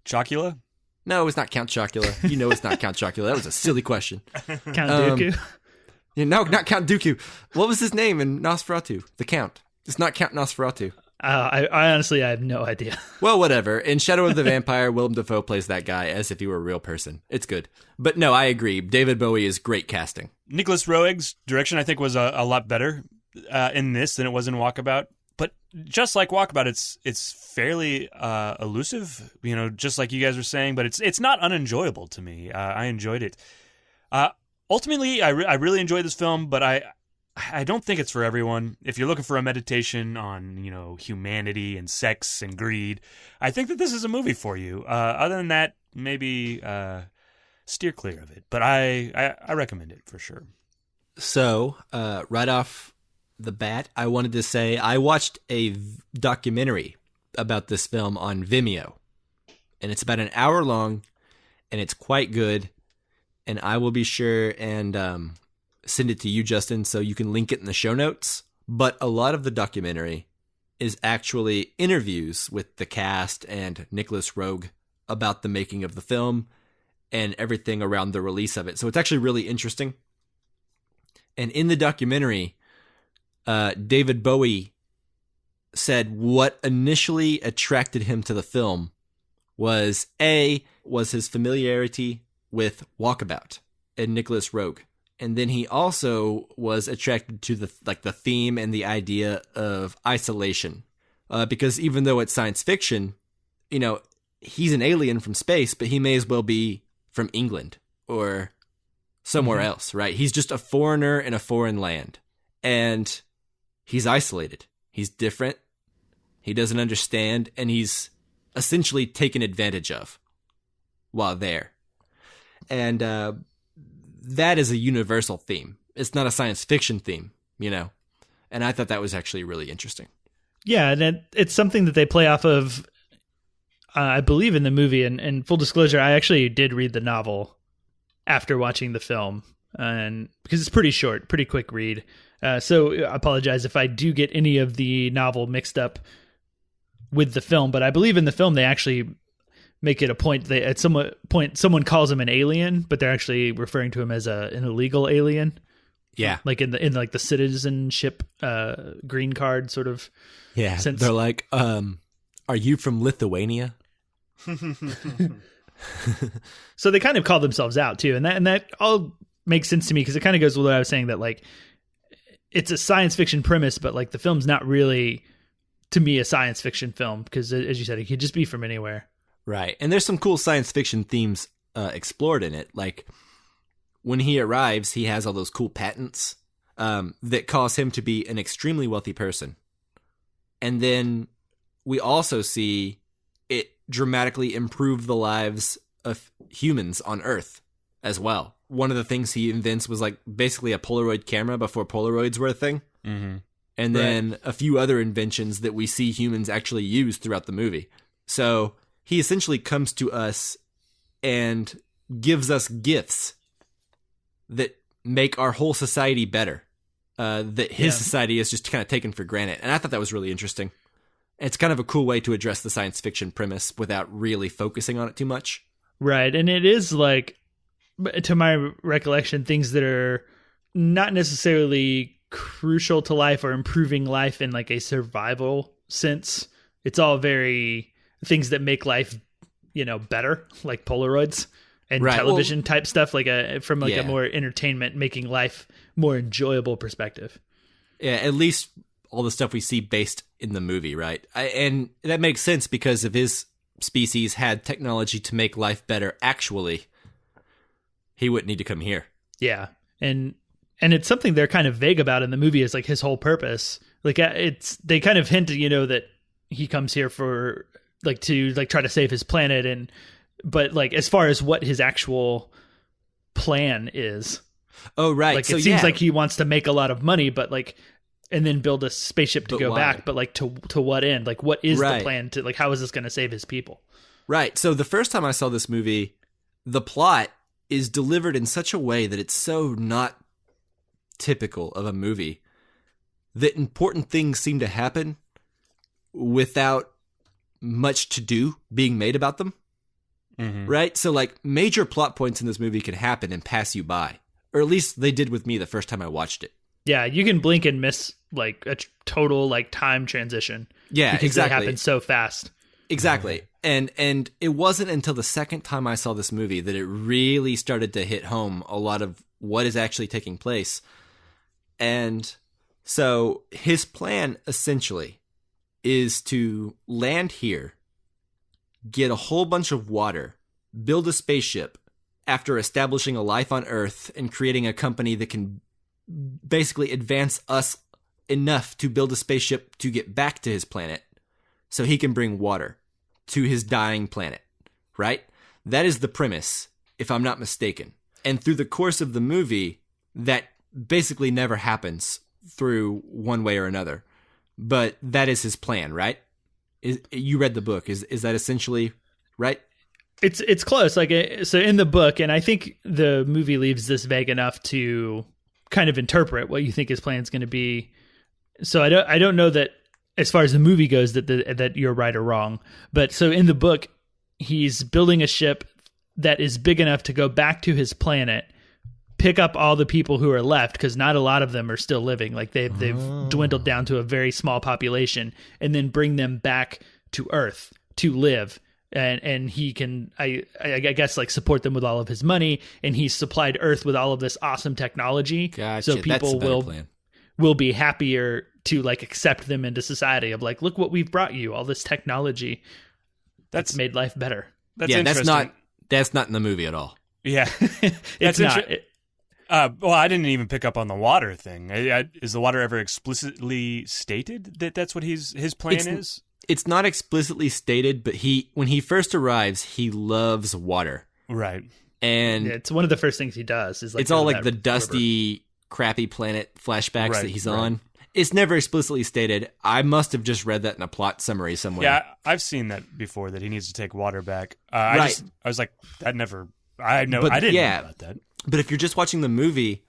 Chocula? No, it was not Count Chocula. You know it's not Count Chocula. That was a silly question. Count Dooku? No, not Count Dooku. What was his name in Nosferatu? The Count. It's not Count Nosferatu. I honestly, I have no idea. Well, whatever. In Shadow of the Vampire, Willem Dafoe plays that guy as if he were a real person. It's good. But no, I agree. David Bowie is great casting. Nicolas Roeg's direction, I think, was a lot better in this than it was in Walkabout. But just like Walkabout, it's fairly elusive, just like you guys were saying. But it's not unenjoyable to me. I enjoyed it. Ultimately, I really enjoyed this film, but I don't think it's for everyone. If you're looking for a meditation on, humanity and sex and greed, I think that this is a movie for you. Other than that, maybe steer clear of it. But I recommend it for sure. So, right off the bat, I wanted to say I watched a documentary about this film on Vimeo. And it's about an hour long, and it's quite good. And I will be sure and send it to you, Justin, so you can link it in the show notes. But a lot of the documentary is actually interviews with the cast and Nicolas Roeg about the making of the film and everything around the release of it. So it's actually really interesting. And in the documentary, David Bowie said what initially attracted him to the film was his familiarity with Walkabout and Nicolas Roeg. And then he also was attracted to the theme and the idea of isolation. Because even though it's science fiction, he's an alien from space, but he may as well be from England or somewhere else, right? He's just a foreigner in a foreign land. And he's isolated. He's different. He doesn't understand. And he's essentially taken advantage of while there. And that is a universal theme. It's not a science fiction theme, And I thought that was actually really interesting. Yeah, and it's something that they play off of, I believe, in the movie. And full disclosure, I actually did read the novel after watching the film, and because it's pretty short, pretty quick read. So I apologize if I do get any of the novel mixed up with the film, but I believe in the film they actually make it a point. At some point, someone calls him an alien, but they're actually referring to him as an illegal alien. Yeah, like in the citizenship green card sort of. Yeah, sense. They're like, "Are you from Lithuania?" So they kind of call themselves out too, and that all makes sense to me because it kind of goes with what I was saying, that like it's a science fiction premise, but like the film's not really, to me, a science fiction film because, as you said, it could just be from anywhere. Right, and there's some cool science fiction themes explored in it. Like when he arrives, he has all those cool patents that cause him to be an extremely wealthy person, and then we also see it dramatically improve the lives of humans on Earth as well. One of the things he invents was like basically a Polaroid camera before Polaroids were a thing. Mm-hmm. And then a few other inventions that we see humans actually use throughout the movie. So he essentially comes to us and gives us gifts that make our whole society better. That his society is just kind of taken for granted. And I thought that was really interesting. It's kind of a cool way to address the science fiction premise without really focusing on it too much. Right. And it is like, to my recollection, things that are not necessarily crucial to life or improving life in like a survival sense. It's all very things that make life, better, like Polaroids and television type stuff, like a more entertainment, making life more enjoyable perspective. Yeah, at least all the stuff we see based in the movie, right? And that makes sense because if his species had technology to make life better, actually, he wouldn't need to come here. Yeah, and it's something they're kind of vague about in the movie, is like his whole purpose. Like they kind of hint, that he comes here for like to like try to save his planet, but like as far as what his actual plan is. Oh right, like it seems like he wants to make a lot of money, but like. And then build a spaceship to go back, but like to what end? Like what is the plan to like how is this going to save his people? Right. So the first time I saw this movie, the plot is delivered in such a way that it's so not typical of a movie that important things seem to happen without much to do being made about them. Mm-hmm. Right? So like major plot points in this movie can happen and pass you by, or at least they did with me the first time I watched it. Yeah, you can blink and miss like a total like time transition. Yeah, because exactly. It happens so fast. Exactly. And it wasn't until the second time I saw this movie that it really started to hit home a lot of what is actually taking place. And so his plan essentially is to land here, get a whole bunch of water, build a spaceship after establishing a life on Earth and creating a company that can basically advance us enough to build a spaceship to get back to his planet so he can bring water to his dying planet, right? That is the premise, if I'm not mistaken. And through the course of the movie, that basically never happens through one way or another. But that is his plan, right? You read the book. Is that essentially right? It's close. Like so in the book, and I think the movie leaves this vague enough to kind of interpret what you think his plan is going to be. So I don't know that as far as the movie goes that you're right or wrong. But so in the book, he's building a ship that is big enough to go back to his planet, pick up all the people who are left, because not a lot of them are still living. Like they've dwindled down to a very small population, and then bring them back to Earth to live. And he can, I guess, like support them with all of his money, and he's supplied Earth with all of this awesome technology. Gotcha. So people will be happier to like accept them into society. Of like, look what we've brought you, all this technology that's made life better. That's interesting. That's not in the movie at all. Yeah, it's not. Well, I didn't even pick up on the water thing. Is the water ever explicitly stated that that's what his plan is? It's not explicitly stated, but when he first arrives, he loves water. Right. And it's one of the first things he does. Is like it's all like the dusty, crappy planet flashbacks that he's on. It's never explicitly stated. I must have just read that in a plot summary somewhere. Yeah, I've seen that before, that he needs to take water back. I was like, that never... I didn't know about that. But if you're just watching the movie,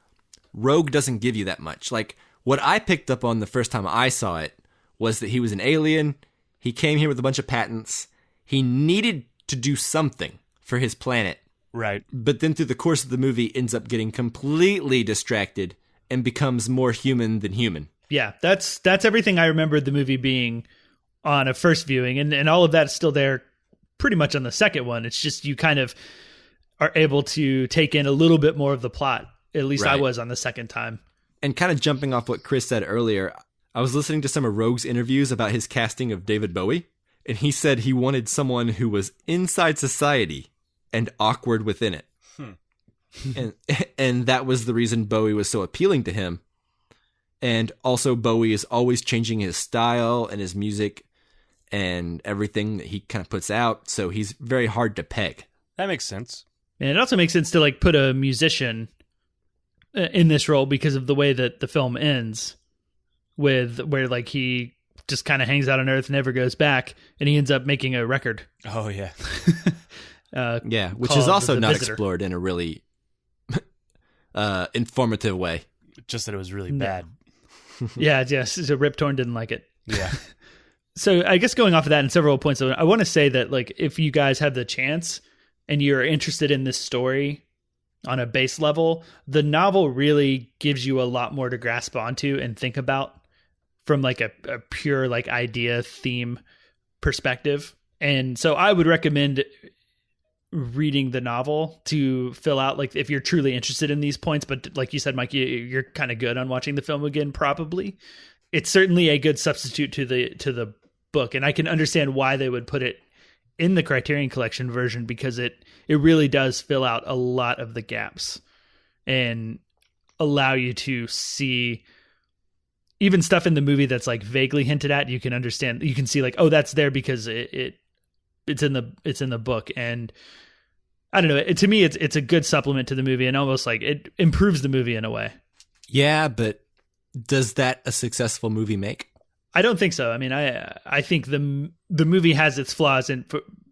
Roeg doesn't give you that much. Like, what I picked up on the first time I saw it was that he was an alien. He came here with a bunch of patents. He needed to do something for his planet. Right. But then through the course of the movie, ends up getting completely distracted and becomes more human than human. Yeah, that's everything I remembered the movie being on a first viewing. And all of that's still there pretty much on the second one. It's just you kind of are able to take in a little bit more of the plot. At least I was on the second time. And kind of jumping off what Chris said earlier, I was listening to some of Roeg's interviews about his casting of David Bowie, and he said he wanted someone who was inside society and awkward within it. And that was the reason Bowie was so appealing to him. And also Bowie is always changing his style and his music and everything that he kind of puts out, so he's very hard to peg. That makes sense. And it also makes sense to like put a musician in this role because of the way that the film ends, with where like he just kind of hangs out on Earth, never goes back, and he ends up making a record. Oh yeah. Yeah, which is also The not Visitor. explored in a really informative way. Just that it was really bad. Yeah, so Rip Torn didn't like it. Yeah. So I guess going off of that and several points, I want to say that like if you guys have the chance and you're interested in this story on a base level, the novel really gives you a lot more to grasp onto and think about from like a pure like idea theme perspective. And so I would recommend reading the novel to fill out, like, if you're truly interested in these points. But like you said, Mike, you're kind of good on watching the film again, probably. It's certainly a good substitute to the book, and I can understand why they would put it in the Criterion Collection version, because it really does fill out a lot of the gaps and allow you to see even stuff in the movie that's like vaguely hinted at. You can understand, you can see like, oh, that's there because it's in the book. And I don't know, to me, it's a good supplement to the movie, and almost like it improves the movie in a way. Yeah, but does that a successful movie make? I don't think so. I mean, I think the movie has its flaws, and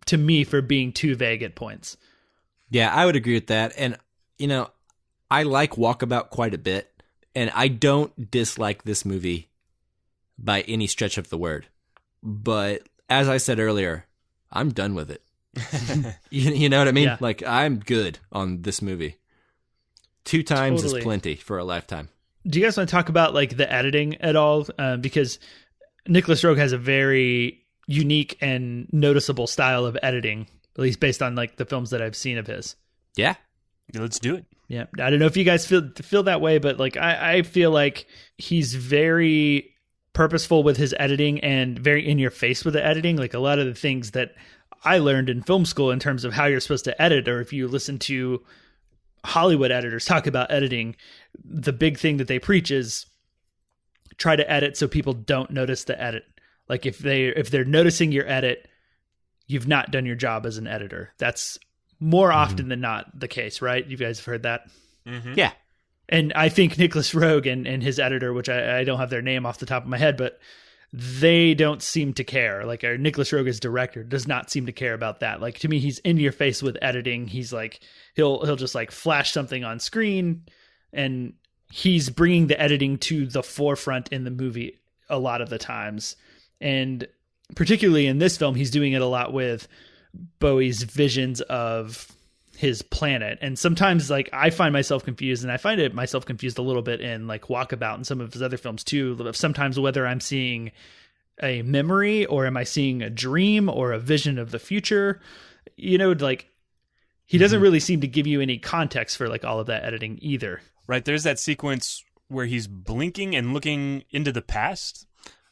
to me, for being too vague at points. Yeah, I would agree with that. And, you know, I like Walkabout quite a bit, and I don't dislike this movie by any stretch of the word. But as I said earlier, I'm done with it. You know what I mean? Yeah. Like, I'm good on this movie. 2 times Totally. is plenty for a lifetime. Do you guys want to talk about like the editing at all? Because Nicolas Roeg has a very unique and noticeable style of editing, at least based on like the films that I've seen of his. Yeah. Let's do it. Yeah, I don't know if you guys feel that way, but like I feel like he's very purposeful with his editing and very in your face with the editing. Like a lot of the things that I learned in film school in terms of how you're supposed to edit, or if you listen to Hollywood editors talk about editing, the big thing that they preach is try to edit so people don't notice the edit. Like if they're noticing your edit, you've not done your job as an editor. That's more often than not the case, right? You guys have heard that? Mm-hmm. Yeah. And I think Nicolas Roeg and his editor, which I don't have their name off the top of my head, but they don't seem to care. Like our Nicolas Roeg's director does not seem to care about that. Like to me, he's in your face with editing. He's like, he'll just like flash something on screen, and he's bringing the editing to the forefront in the movie a lot of the times. And particularly in this film, he's doing it a lot with Bowie's visions of his planet. And sometimes like I find myself confused, and I find myself confused a little bit in like Walkabout and some of his other films too. Sometimes whether I'm seeing a memory or am I seeing a dream or a vision of the future, you know, like he doesn't really seem to give you any context for like all of that editing either. Right, there's that sequence where he's blinking and looking into the past.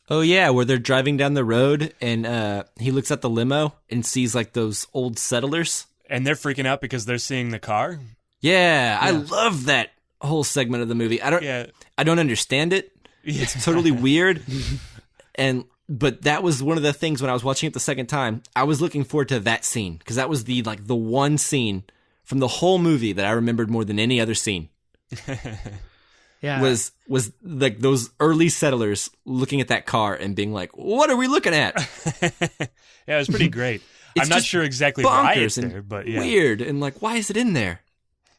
Oh, yeah, where they're driving down the road, and he looks at the limo and sees, like, those old settlers. And they're freaking out because they're seeing the car. Yeah, I love that whole segment of the movie. I don't understand it. Yeah. It's totally weird. But that was one of the things when I was watching it the second time, I was looking forward to that scene, because that was the one scene from the whole movie that I remembered more than any other scene. Yeah. Was like those early settlers looking at that car and being like, what are we looking at? Yeah, it was pretty great. I'm not sure exactly why it's there, but yeah. Weird, and like, why is it in there?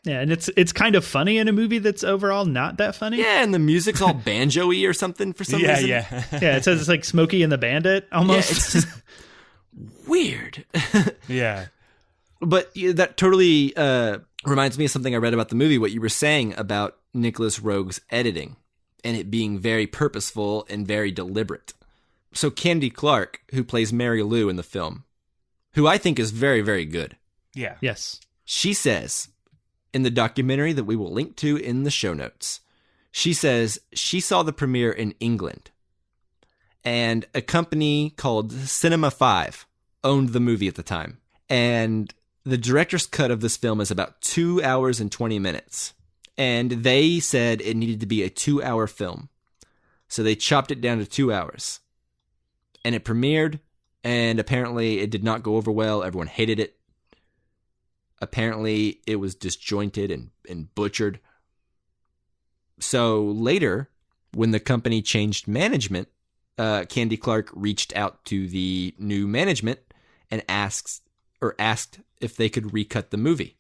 Yeah, and it's kind of funny in a movie that's overall not that funny. Yeah, and the music's all banjo-y or something for some reason. Yeah. Yeah, it says it's like Smokey and the Bandit almost. Yeah, it's just weird. Yeah. But that totally reminds me of something I read about the movie, what you were saying about Nicolas Roeg's editing and it being very purposeful and very deliberate. So Candy Clark, who plays Mary Lou in the film, who I think is very, very good. Yeah. Yes. She says, in the documentary that we will link to in the show notes, she says she saw the premiere in England, and a company called Cinema 5 owned the movie at the time. And the director's cut of this film is about 2 hours and 20 minutes. And they said it needed to be a 2-hour film. So they chopped it down to 2 hours. And it premiered, and apparently it did not go over well. Everyone hated it. Apparently it was disjointed and butchered. So later, when the company changed management, Candy Clark reached out to the new management and asked if they could recut the movie,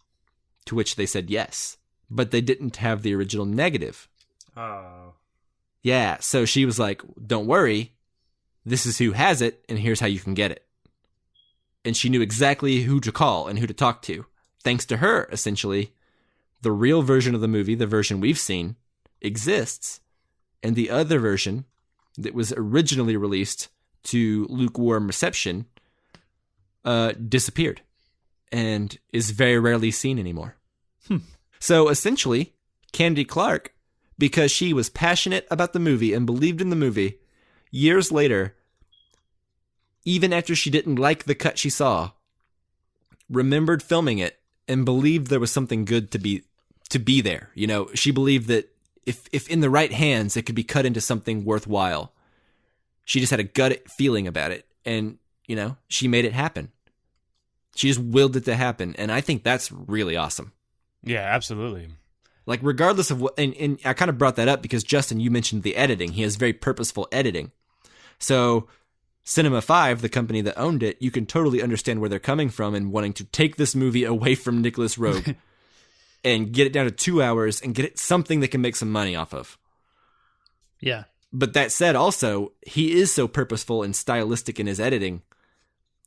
to which they said yes. But they didn't have the original negative. Oh. Yeah, so she was like, don't worry, this is who has it, and here's how you can get it. And she knew exactly who to call and who to talk to. Thanks to her, essentially, the real version of the movie, the version we've seen, exists, and the other version that was originally released to lukewarm reception disappeared and is very rarely seen anymore. So essentially, Candy Clark, because she was passionate about the movie and believed in the movie, years later, even after she didn't like the cut she saw, remembered filming it and believed there was something good to be there. You know, she believed that if in the right hands, it could be cut into something worthwhile. She just had a gut feeling about it, and, you know, she made it happen. She just willed it to happen, and I think that's really awesome. Yeah, absolutely. Like, regardless of what, and I kind of brought that up because, Justin, you mentioned the editing. He has very purposeful editing. So, Cinema 5, the company that owned it, you can totally understand where they're coming from and wanting to take this movie away from Nicolas Roeg and get it down to 2 hours and get it something they can make some money off of. Yeah. But that said, also, he is so purposeful and stylistic in his editing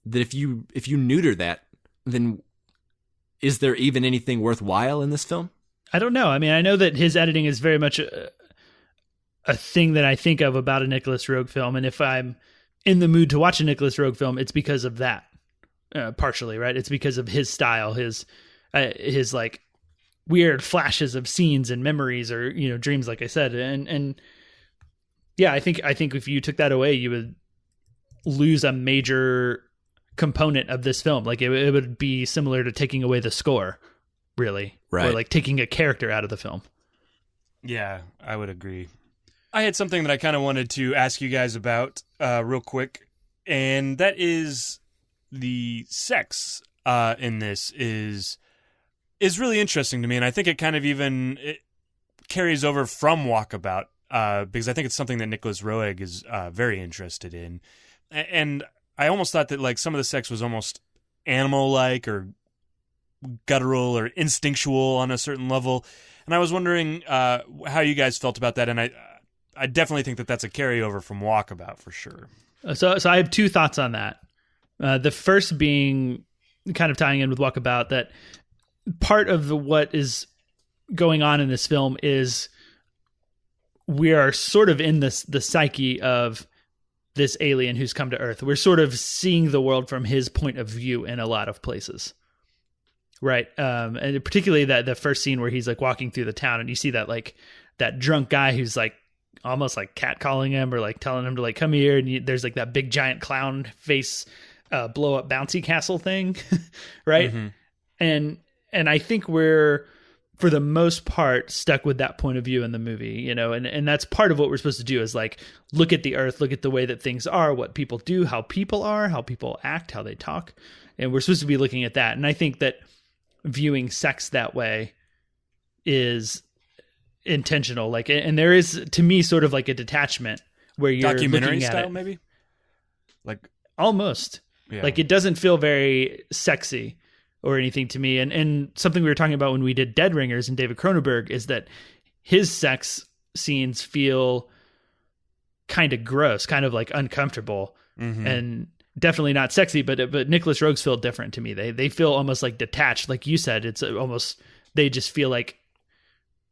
that if you neuter that, then is there even anything worthwhile in this film? I don't know. I mean, I know that his editing is very much a thing that I think of about a Nicolas Roeg film, and if I'm in the mood to watch a Nicolas Roeg film, it's because of that, partially, right? It's because of his style, his like weird flashes of scenes and memories, or, you know, dreams, like I said, and yeah, I think if you took that away, you would lose a major component of this film. Like it would be similar to taking away the score, really, right? Or like taking a character out of the film. Yeah, I would agree. I had something that I kind of wanted to ask you guys about real quick, and that is the sex in this is really interesting to me, and I think it kind of even carries over from Walkabout, because I think it's something that Nicolas Roeg is very interested in. And I almost thought that, like, some of the sex was almost animal-like or guttural or instinctual on a certain level. And I was wondering how you guys felt about that, and I definitely think that that's a carryover from Walkabout for sure. So I have two thoughts on that. The first being kind of tying in with Walkabout, that part of what is going on in this film is we are sort of in the psyche of this alien who's come to Earth. We're sort of seeing the world from his point of view in a lot of places. Right. And particularly the first scene where he's like walking through the town and you see that, like, that drunk guy who's like almost like catcalling him or like telling him to like come here. And there's like that big giant clown face, blow up bouncy castle thing. Right. Mm-hmm. And I think we're, for the most part, stuck with that point of view in the movie, you know, and that's part of what we're supposed to do is like, look at the Earth, look at the way that things are, what people do, how people are, how people act, how they talk. And we're supposed to be looking at that. And I think that viewing sex that way is intentional. Like, and there is, to me, sort of like a detachment where you're documentary looking at style, it. maybe? Like almost. Yeah. Like, it doesn't feel very sexy or anything to me. And something we were talking about when we did Dead Ringers and David Cronenberg is that his sex scenes feel kind of gross, kind of like uncomfortable, and definitely not sexy, but Nicolas Roeg's feel different to me. They feel almost like detached. Like you said, it's almost, they just feel like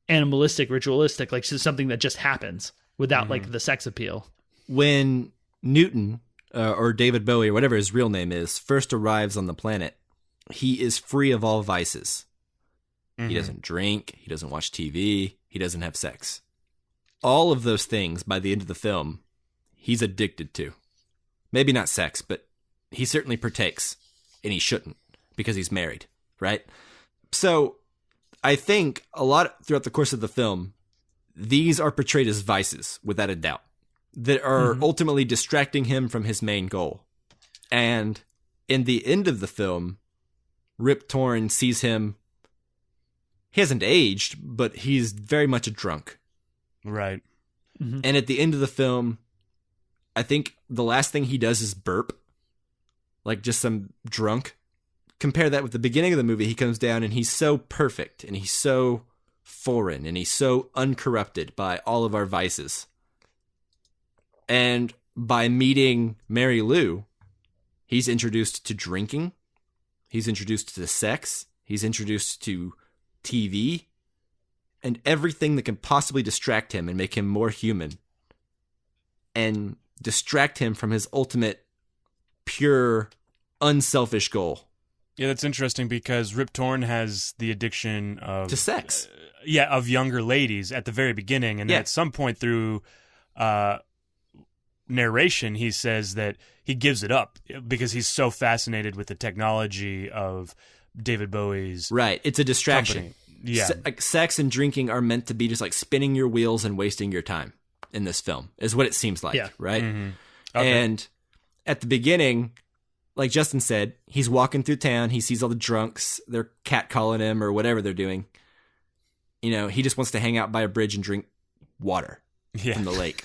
animalistic, ritualistic, like something that just happens without like the sex appeal. When Newton, or David Bowie, or whatever his real name is, first arrives on the planet, he is free of all vices. He doesn't drink, he doesn't watch TV, he doesn't have sex. All of those things, by the end of the film, he's addicted to. Maybe not sex, but he certainly partakes, and he shouldn't, because he's married, right? So, I think a lot throughout the course of the film, these are portrayed as vices, without a doubt, that are ultimately distracting him from his main goal. And in the end of the film, Rip Torn sees him. He hasn't aged, but he's very much a drunk. Right. And at the end of the film, I think the last thing he does is burp. Like just some drunk. Compare that with the beginning of the movie. He comes down and he's so perfect and he's so foreign and he's so uncorrupted by all of our vices. And by meeting Mary Lou, he's introduced to drinking. He's introduced to sex. He's introduced to TV, and everything that can possibly distract him and make him more human and distract him from his ultimate, pure, unselfish goal. Yeah, that's interesting because Rip Torn has the addiction of... to sex. Of younger ladies at the very beginning, and at some point through narration, he says that he gives it up because he's so fascinated with the technology of David Bowie's right. It's a distraction. Company. Yeah. Like sex and drinking are meant to be just like spinning your wheels and wasting your time in this film, is what it seems like, right? Okay. And at the beginning, like Justin said, he's walking through town, he sees all the drunks, they're catcalling him or whatever they're doing. You know, he just wants to hang out by a bridge and drink water from the lake.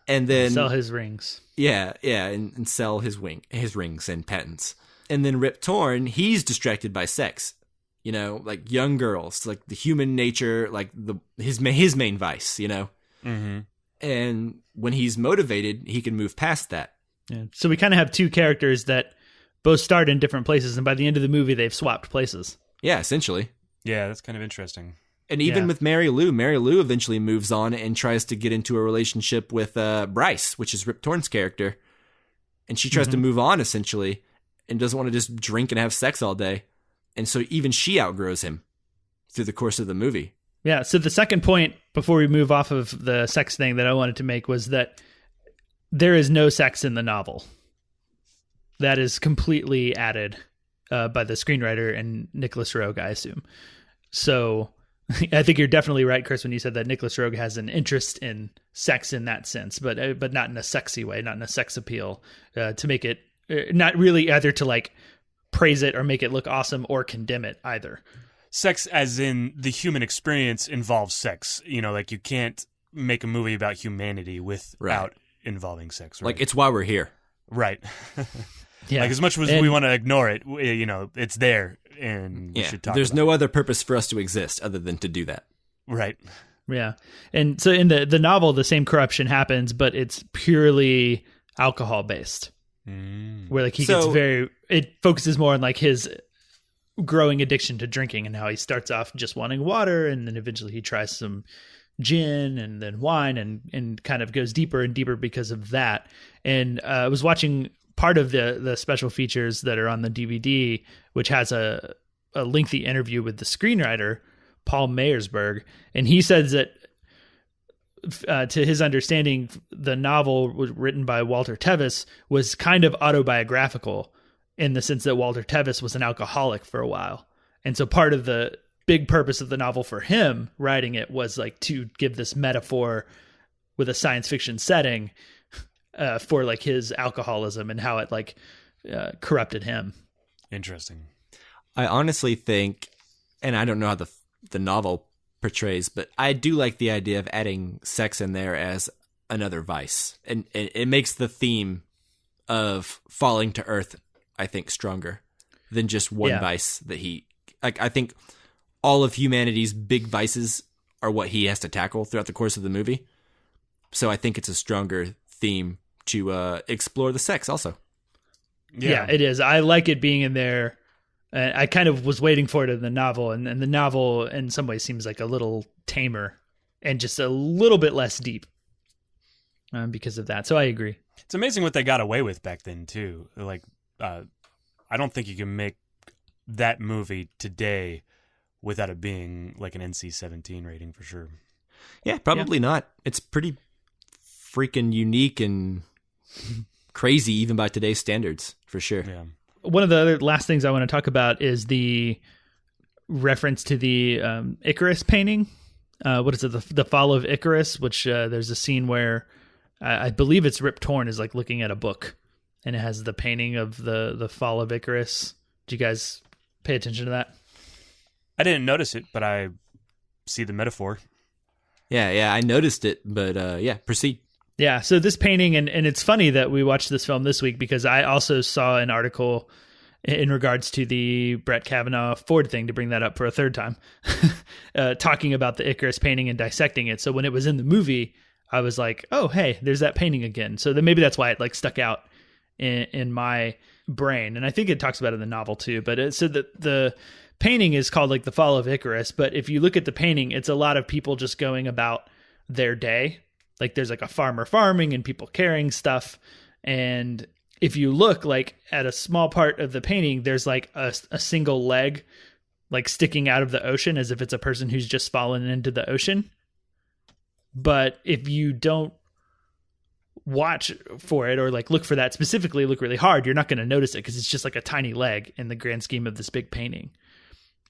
And then sell his rings. Yeah, and sell his rings and patents. And then Rip Torn, he's distracted by sex. You know, like young girls, like the human nature, like his main vice, you know? And when he's motivated, he can move past that. Yeah. So we kind of have two characters that both start in different places, and by the end of the movie, they've swapped places. Yeah, essentially. Yeah, that's kind of interesting. And even with Mary Lou eventually moves on and tries to get into a relationship with Bryce, which is Rip Torn's character. And she tries to move on, essentially, and doesn't want to just drink and have sex all day. And so even she outgrows him through the course of the movie. Yeah, so the second point, before we move off of the sex thing that I wanted to make, was that there is no sex in the novel. That is completely added by the screenwriter and Nicolas Roeg, I assume. So I think you're definitely right, Chris, when you said that Nicolas Roeg has an interest in sex in that sense, but not in a sexy way, not in a sex appeal, to make it not really either to like praise it or make it look awesome or condemn it either. Sex as in the human experience involves sex. You know, like you can't make a movie about humanity without involving sex. Right? Like it's why we're here. Right. Yeah. Like as much as we want to ignore it, you know, it's there and we should talk there's about no it. other purpose for us to exist other than to do that. Right. Yeah. And so in the novel, the same corruption happens, but it's purely alcohol based. Where like it focuses more on like his growing addiction to drinking and how he starts off just wanting water, and then eventually he tries some gin and then wine and kind of goes deeper and deeper because of that. And I was watching part of the special features that are on the DVD, which has a lengthy interview with the screenwriter, Paul Meyersberg, and he says that to his understanding, the novel was written by Walter Tevis was kind of autobiographical in the sense that Walter Tevis was an alcoholic for a while. And so part of the big purpose of the novel for him writing it was like to give this metaphor with a science fiction setting for like his alcoholism and how it like corrupted him. Interesting. I honestly think, and I don't know how the novel portrays, but I do like the idea of adding sex in there as another vice, and it makes the theme of falling to earth, I think, stronger than just one vice that he like. I think all of humanity's big vices are what he has to tackle throughout the course of the movie, so I think it's a stronger theme to explore the sex also. Yeah, it is. I like it being in there. I kind of was waiting for it in the novel, and the novel in some ways seems like a little tamer and just a little bit less deep because of that. So I agree. It's amazing what they got away with back then too. Like, I don't think you can make that movie today without it being like an NC-17 rating for sure. Yeah, probably not. It's pretty freaking unique and crazy even by today's standards, for sure. Yeah. One of the other last things I want to talk about is the reference to the Icarus painting. What is it? The Fall of Icarus, which there's a scene where I believe it's Rip Torn is like looking at a book, and it has the painting of the Fall of Icarus. Do you guys pay attention to that? I didn't notice it, but I see the metaphor. Yeah, I noticed it, but yeah, proceed. Yeah, so this painting, and it's funny that we watched this film this week because I also saw an article in regards to the Brett Kavanaugh Ford thing, to bring that up for a third time, talking about the Icarus painting and dissecting it. So when it was in the movie, I was like, oh, hey, there's that painting again. So then maybe that's why it like stuck out in my brain. And I think it talks about it in the novel too, but it said that the painting is called like the Fall of Icarus. But if you look at the painting, it's a lot of people just going about their day. Like there's like a farmer farming and people carrying stuff. And if you look like at a small part of the painting, there's like a single leg like sticking out of the ocean as if it's a person who's just fallen into the ocean. But if you don't watch for it or like look for that specifically, look really hard, you're not going to notice it because it's just like a tiny leg in the grand scheme of this big painting.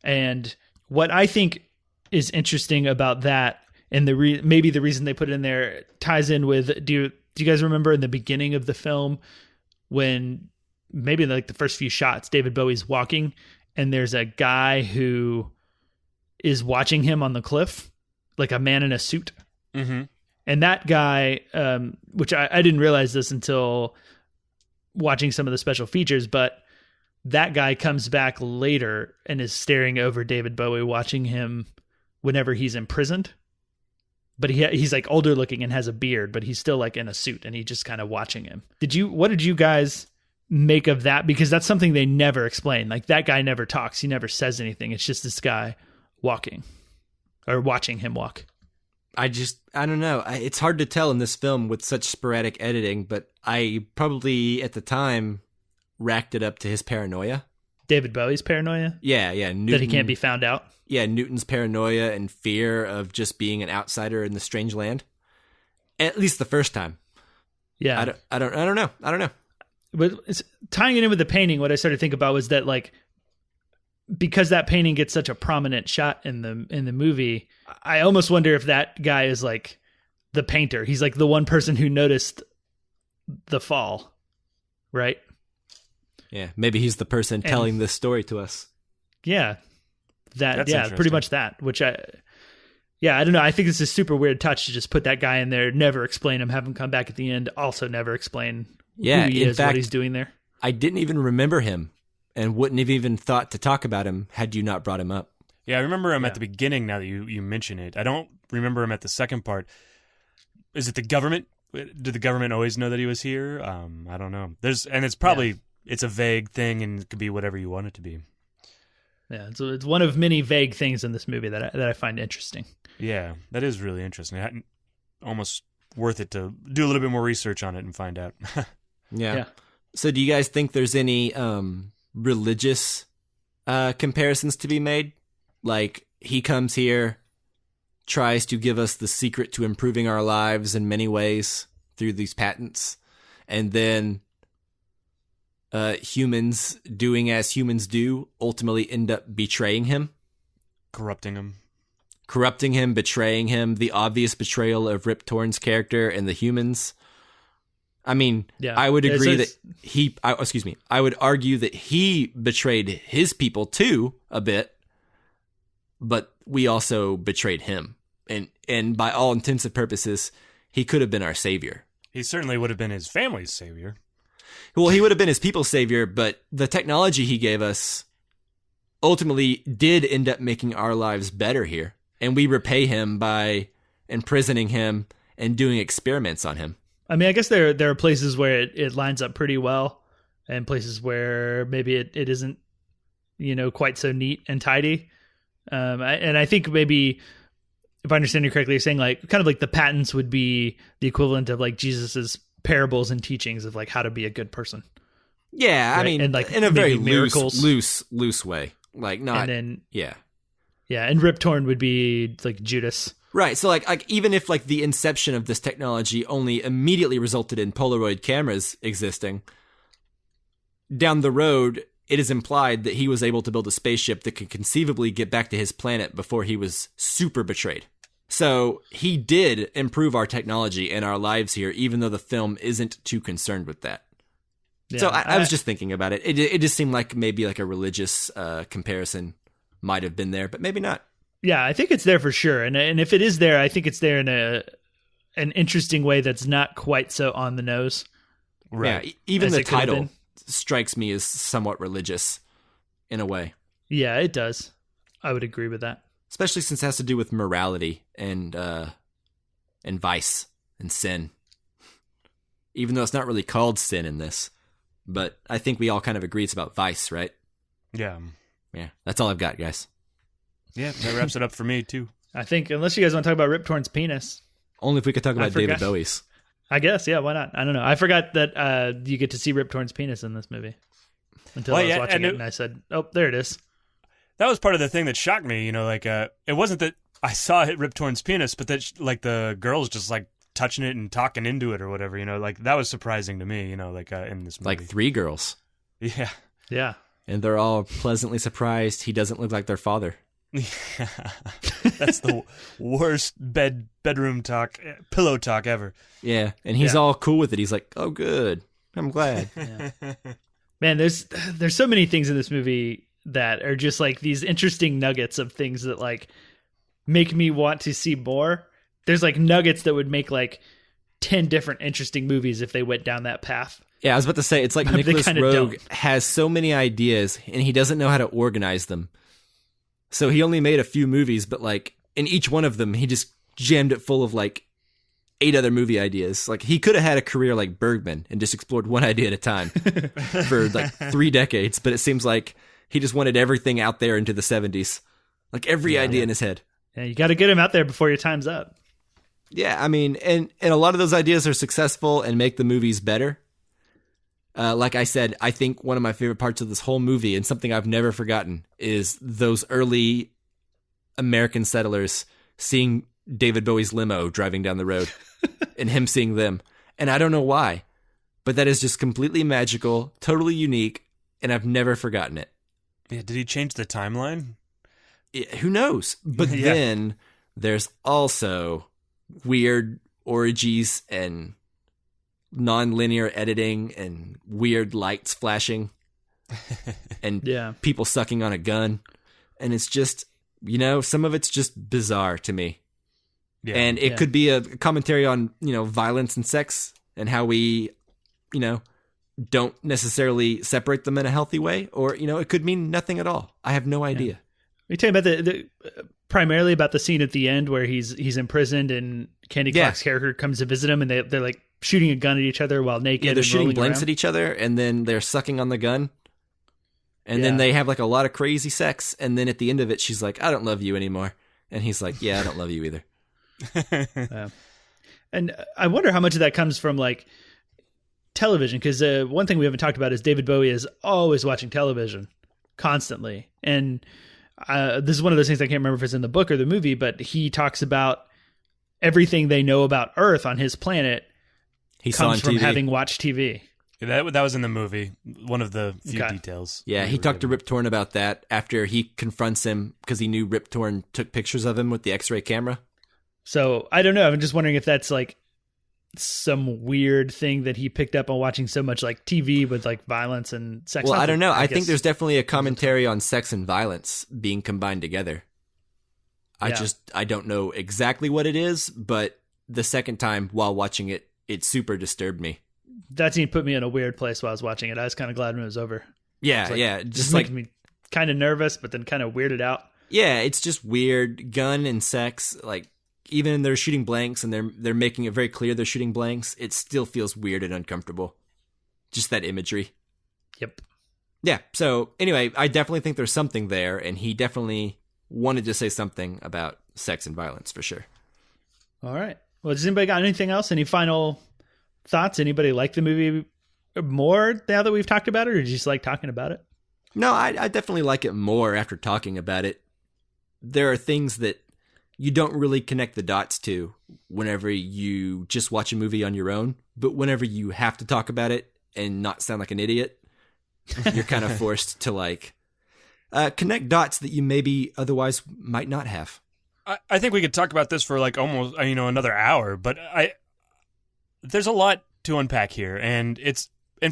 And what I think is interesting about that, and maybe the reason they put it in there ties in with, do you guys remember in the beginning of the film when maybe like the first few shots, David Bowie's walking and there's a guy who is watching him on the cliff, like a man in a suit. Mm-hmm. And that guy, which I didn't realize this until watching some of the special features, but that guy comes back later and is staring over David Bowie, watching him whenever he's imprisoned. But he's like older looking and has a beard, but he's still like in a suit and he's just kind of watching him. What did you guys make of that? Because that's something they never explain. Like that guy never talks. He never says anything. It's just this guy walking or watching him walk. I don't know. It's hard to tell in this film with such sporadic editing, but I probably at the time racked it up to his paranoia. David Bowie's paranoia? Yeah. Newton, that he can't be found out? Yeah, Newton's paranoia and fear of just being an outsider in the strange land. At least the first time. Yeah. I don't know. But tying it in with the painting, what I started to think about was that like, because that painting gets such a prominent shot in the movie, I almost wonder if that guy is like the painter. He's like the one person who noticed the fall, right? Yeah, maybe he's the person telling this story to us. Yeah, That's pretty much that. Which I don't know. I think it's a super weird touch to just put that guy in there, never explain him, have him come back at the end, also never explain who he is, what he's doing there. I didn't even remember him. And wouldn't have even thought to talk about him had you not brought him up. Yeah, I remember him at the beginning now that you mention it. I don't remember him at the second part. Is it the government? Did the government always know that he was here? I don't know. It's probably, it's a vague thing and it could be whatever you want it to be. Yeah, so it's one of many vague things in this movie that I find interesting. Yeah, that is really interesting. Almost worth it to do a little bit more research on it and find out. Yeah. So do you guys think there's any religious comparisons to be made? Like he comes here, tries to give us the secret to improving our lives in many ways through these patents, and then humans doing as humans do ultimately end up betraying him, corrupting him, betraying him, the obvious betrayal of Rip Torn's character and the humans. I mean, I would agree I would argue that he betrayed his people too a bit, but we also betrayed him. And by all intents and purposes, he could have been our savior. He certainly would have been his family's savior. Well, he would have been his people's savior, but the technology he gave us ultimately did end up making our lives better here. And we repay him by imprisoning him and doing experiments on him. I mean, I guess there are places where it lines up pretty well and places where maybe it isn't, quite so neat and tidy. And I think maybe, if I understand you correctly, you're saying like kind of like the patents would be the equivalent of like Jesus's parables and teachings of like how to be a good person. Yeah, Right? I mean, And, like, in a very maybe miracles. loose way. Like, not, And then yeah. and Rip Torn would be like Judas. Right, so like even if like the inception of this technology only immediately resulted in Polaroid cameras existing, down the road, it is implied that he was able to build a spaceship that could conceivably get back to his planet before he was super betrayed. So he did improve our technology and our lives here, even though the film isn't too concerned with that. Yeah, So I was just thinking about it. It just seemed like maybe like a religious comparison might have been there, but maybe not. Yeah, I think it's there for sure. And if it is there, I think it's there in an interesting way that's not quite so on the nose. Right. Yeah, even As the it could have title been. strikes me as somewhat religious in a way. Yeah, it does. I would agree with that. Especially since it has to do with morality and vice and sin. Even though it's not really called sin in this. But I think we all kind of agree it's about vice, right? Yeah. Yeah, that's all I've got, guys. Yeah, that wraps it up for me, too. I think, unless you guys want to talk about Rip Torn's penis. Only if we could talk about David Bowie's. I guess, yeah, why not? I don't know. I forgot that you get to see Rip Torn's penis in this movie. Until I was watching it, and I said, oh, there it is. That was part of the thing that shocked me, you know, like, it wasn't that I saw it Rip Torn's penis, but that, like, the girl's just, like, touching it and talking into it or whatever, you know, like, that was surprising to me, you know, like, in this movie. Like 3 girls. Yeah. Yeah. And they're all pleasantly surprised he doesn't look like their father. Yeah. That's the worst bedroom talk, pillow talk ever. Yeah, and he's all cool with it. He's like, oh, good. I'm glad. Yeah. Man, there's so many things in this movie that are just like these interesting nuggets of things that like make me want to see more. There's like nuggets that would make like 10 different interesting movies if they went down that path. Yeah, I was about to say, it's like Nicolas Roeg has so many ideas and he doesn't know how to organize them. So he only made a few movies, but like in each one of them, he just jammed it full of like 8 other movie ideas. Like he could have had a career like Bergman and just explored one idea at a time for like 3 decades. But it seems like he just wanted everything out there into the 70s, like every idea in his head. Yeah, you got to get him out there before your time's up. Yeah, I mean, and a lot of those ideas are successful and make the movies better. Like I said, I think one of my favorite parts of this whole movie, and something I've never forgotten, is those early American settlers seeing David Bowie's limo driving down the road and him seeing them. And I don't know why, but that is just completely magical, totally unique, and I've never forgotten it. Yeah, did he change the timeline? Who knows? But then there's also weird orgies and non-linear editing and weird lights flashing and people sucking on a gun. And it's just, you know, some of it's just bizarre to me. Yeah. And it could be a commentary on, you know, violence and sex and how we, you know, don't necessarily separate them in a healthy way. Or, you know, it could mean nothing at all. I have no idea. Are you talking about primarily about the scene at the end where he's imprisoned and Candy Clark's character comes to visit him and they're like shooting a gun at each other while naked? Yeah, they're shooting blanks around at each other and then they're sucking on the gun. And then they have like a lot of crazy sex. And then at the end of it, she's like, I don't love you anymore. And he's like, yeah, I don't love you either. And I wonder how much of that comes from like television. Because one thing we haven't talked about is David Bowie is always watching television constantly. And this is one of those things I can't remember if it's in the book or the movie, but he talks about everything they know about Earth on his planet comes from having watched TV. That was in the movie, one of the few details. Yeah, he talked to Rip Torn about that after he confronts him because he knew Rip Torn took pictures of him with the X-ray camera. So I don't know. I'm just wondering if that's like some weird thing that he picked up on watching so much like TV with like violence and sex. Well, I don't know. I think there's definitely a commentary on sex and violence being combined together. I don't know exactly what it is, but the second time while watching it, it super disturbed me. That scene put me in a weird place while I was watching it. I was kind of glad when it was over. Yeah, just like me kind of nervous, but then kind of weirded out. Yeah, it's just weird. Gun and sex, like even they're shooting blanks and they're making it very clear they're shooting blanks. It still feels weird and uncomfortable. Just that imagery. Yep. Yeah. So anyway, I definitely think there's something there, and he definitely wanted to say something about sex and violence for sure. All right. Well, does anybody got anything else? Any final thoughts? Anybody like the movie more now that we've talked about it, or did you just like talking about it? No, I definitely like it more after talking about it. There are things that you don't really connect the dots to whenever you just watch a movie on your own, but whenever you have to talk about it and not sound like an idiot, you're kind of forced to like connect dots that you maybe otherwise might not have. I think we could talk about this for like almost another hour, but there's a lot to unpack here, and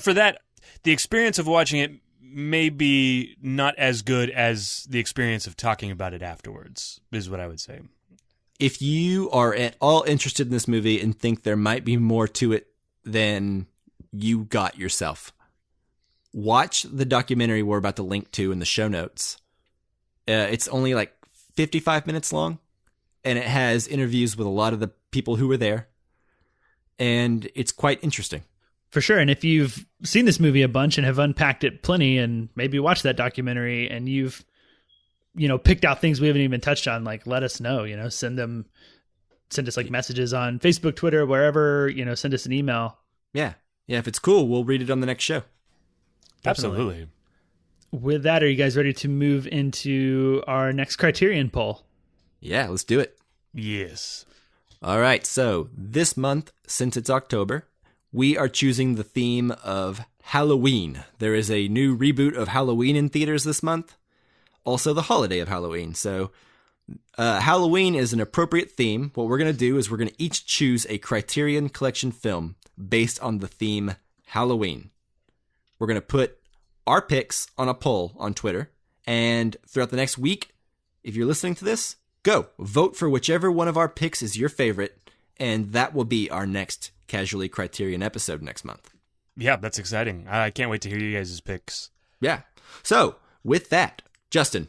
for that, the experience of watching it may be not as good as the experience of talking about it afterwards, is what I would say. If you are at all interested in this movie and think there might be more to it than you got yourself, watch the documentary we're about to link to in the show notes. It's only like 55 minutes long, and it has interviews with a lot of the people who were there, and it's quite interesting. For sure. And if you've seen this movie a bunch and have unpacked it plenty and maybe watched that documentary and you've, picked out things we haven't even touched on, like let us know, send us like messages on Facebook, Twitter, wherever, send us an email. Yeah. Yeah. If it's cool, we'll read it on the next show. Definitely. Absolutely. With that, are you guys ready to move into our next Criterion poll? Yeah, let's do it. Yes. All right. So this month, since it's October, we are choosing the theme of Halloween. There is a new reboot of Halloween in theaters this month. Also the holiday of Halloween. So Halloween is an appropriate theme. What we're going to do is we're going to each choose a Criterion Collection film based on the theme Halloween. We're going to put our picks on a poll on Twitter. And throughout the next week, if you're listening to this, go vote for whichever one of our picks is your favorite. And that will be our next Casually Criterion episode next month. Yeah, that's exciting. I can't wait to hear you guys' picks. Yeah. So, with that, Justin.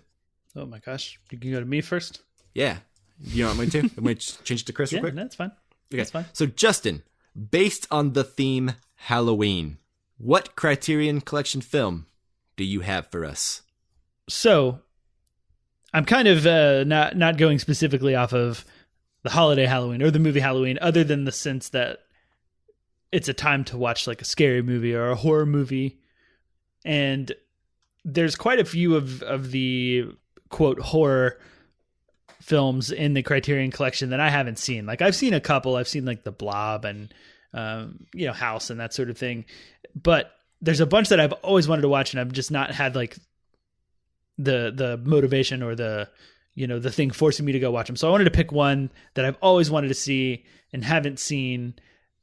Oh my gosh. You can go to me first? Yeah. You want me to? I'm going to change it to Chris real quick? That's fine. Okay. That's fine. So, Justin, based on the theme Halloween, what Criterion Collection film do you have for us? So, I'm kind of not going specifically off of the holiday Halloween or the movie Halloween, other than the sense that it's a time to watch like a scary movie or a horror movie. And there's quite a few of the quote horror films in the Criterion Collection that I haven't seen. Like I've seen a couple. I've seen like The Blob and House and that sort of thing. But there's a bunch that I've always wanted to watch, and I've just not had like the motivation or the thing forcing me to go watch them. So I wanted to pick one that I've always wanted to see and haven't seen,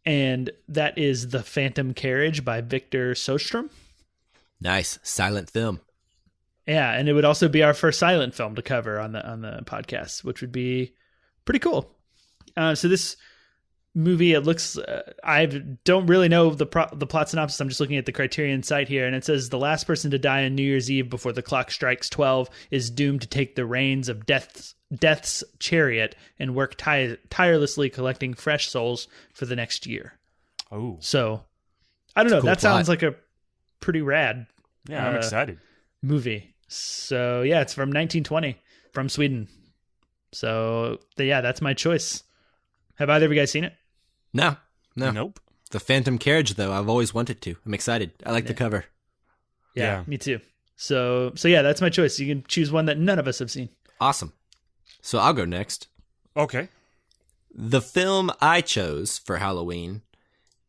and that is The Phantom Carriage by Victor Sjöström. Nice. Silent film. Yeah, and it would also be our first silent film to cover on the podcast, which would be pretty cool. So this movie, it looks, I don't really know the plot synopsis. I'm just looking at the Criterion site here, and it says the last person to die on New Year's Eve before the clock strikes 12 is doomed to take the reins of death's chariot and work tirelessly collecting fresh souls for the next year. Oh. So, I don't know. Cool That plot. sounds like a pretty rad Yeah, I'm excited. movie. So, yeah, it's from 1920 from Sweden. So, yeah, that's my choice. Have either of you guys seen it? No. Nope. The Phantom Carriage, though, I've always wanted to. I'm excited. I like the cover. Yeah, Yeah. me too. So yeah, that's my choice. You can choose one that none of us have seen. Awesome. So I'll go next. Okay. The film I chose for Halloween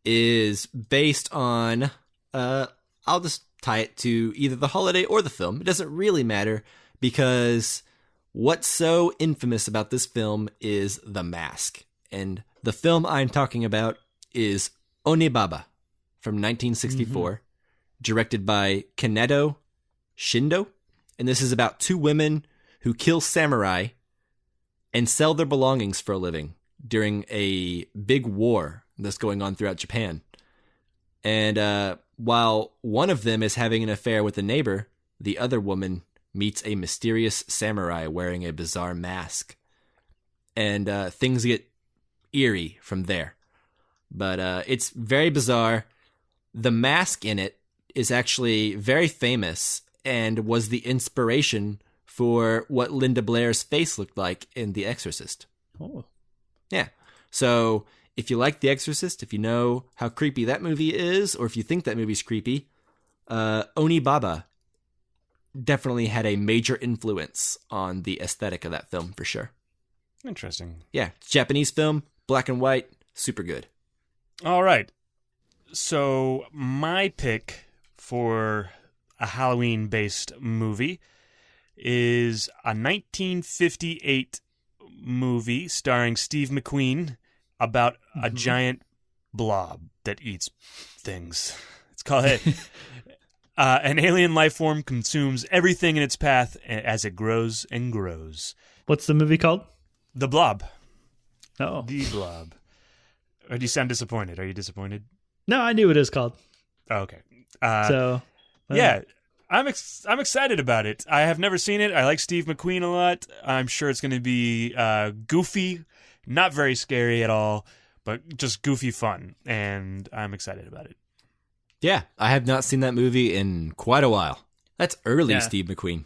is based on, I'll just tie it to either the holiday or the film. It doesn't really matter because what's so infamous about this film is The Mask. And the film I'm talking about is Onibaba from 1964, directed by Kaneto Shindo. And this is about two women who kill samurai and sell their belongings for a living during a big war that's going on throughout Japan. And while one of them is having an affair with a neighbor, the other woman meets a mysterious samurai wearing a bizarre mask. And things get eerie from there. But it's very bizarre. The mask in it is actually very famous and was the inspiration for what Linda Blair's face looked like in The Exorcist. Oh. Yeah. So if you like The Exorcist, if you know how creepy that movie is, or if you think that movie's creepy, Oni Baba definitely had a major influence on the aesthetic of that film for sure. Interesting. Yeah, Japanese film, black and white, super good. All right. So my pick for a Halloween-based movie is a 1958 movie starring Steve McQueen about a giant blob that eats things. It's called an alien life form consumes everything in its path as it grows and grows. What's the movie called? The Blob. Oh. The Blob. Or do you sound disappointed? Are you disappointed? No, I knew what it was called. Oh, okay. Yeah. I'm excited about it. I have never seen it. I like Steve McQueen a lot. I'm sure it's going to be goofy, not very scary at all, but just goofy fun, and I'm excited about it. Yeah, I have not seen that movie in quite a while. That's early Steve McQueen.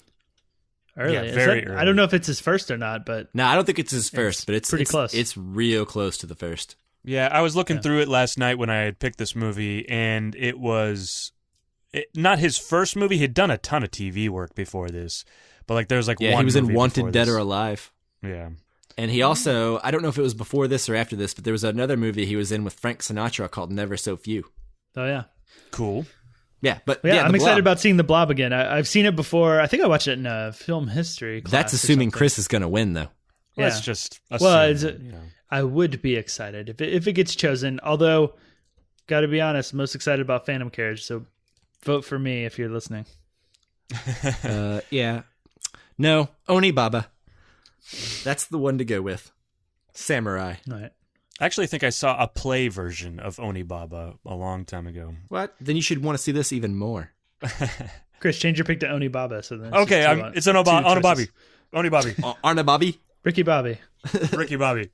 Early. Yeah, very early. I don't know if it's his first or not, but... No, I don't think it's his first, but it's pretty close. It's real close to the first. Yeah, I was looking through it last night when I had picked this movie, and it was not his first movie. He'd done a ton of TV work before this, but like there's like one. Yeah, he was in movie Wanted, Dead this. or Alive. Yeah, and he also, I don't know if it was before this or after this, but there was another movie he was in with Frank Sinatra called Never So Few. Oh yeah, cool. Yeah, but well, I'm The excited Blob. about seeing The Blob again. I've seen it before. I think I watched it in a film history class. That's assuming Chris is going to win, though. Yeah. Let's just assume, I would be excited if it gets chosen. Although, got to be honest, most excited about Phantom Carriage. So, vote for me if you're listening. Yeah. No, Oni Baba. That's the one to go with. Samurai. All right. I actually think I saw a play version of Oni Baba a long time ago. What? Then you should want to see this even more. Chris, change your pick to Oni Baba. So then Okay, it's an Oni Bobby. Arna Bobby? Ricky Bobby. Ricky Bobby.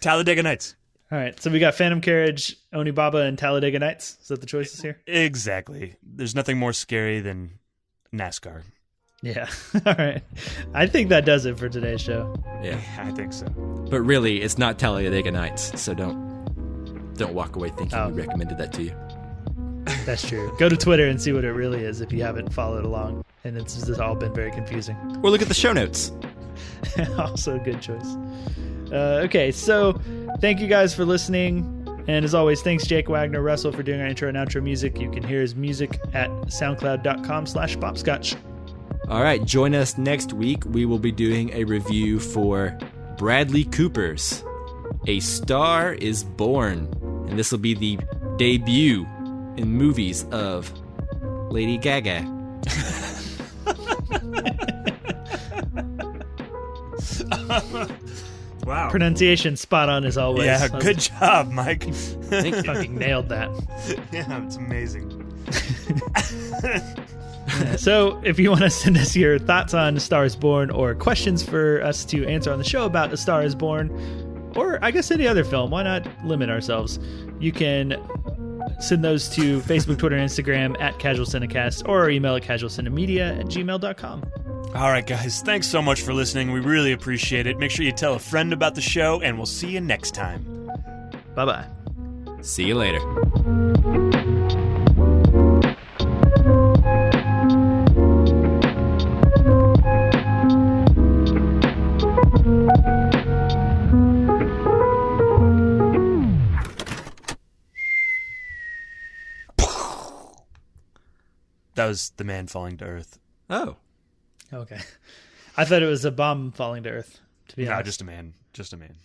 Talladega Nights. All right, so we got Phantom Carriage, Oni Baba, and Talladega Nights. Is that the choices here? Exactly. There's nothing more scary than NASCAR. Yeah. All right. I think that does it for today's show. Yeah, I think so. but really, it's not Talladega Nights, so don't walk away thinking we recommended that to you. That's true. Go to Twitter and see what it really is if you haven't followed along. And it's just all been very confusing. Or look at the show notes. Also a good choice. Okay, so thank you guys for listening. And as always, thanks Jake Wagner Russell for doing our intro and outro music. You can hear his music at soundcloud.com/bopscotch. All right, join us next week. We will be doing a review for Bradley Cooper's A Star is Born. And this will be the debut in movies of Lady Gaga. Wow. Pronunciation spot on as always. Yeah, good job, Mike. Thank you. Fucking nailed that. Yeah, it's amazing. So if you want to send us your thoughts on A Star is Born or questions for us to answer on the show about A Star is Born, or I guess any other film, why not limit ourselves? You can send those to Facebook, Twitter, and Instagram at Casual Cinecast or email at casualcinemedia@gmail.com. All right, guys. Thanks so much for listening. We really appreciate it. Make sure you tell a friend about the show, and we'll see you next time. Bye-bye. See you later. That was the man falling to Earth. Oh. Okay. I thought it was a bomb falling to Earth, to be honest. No, just a man. Just a man.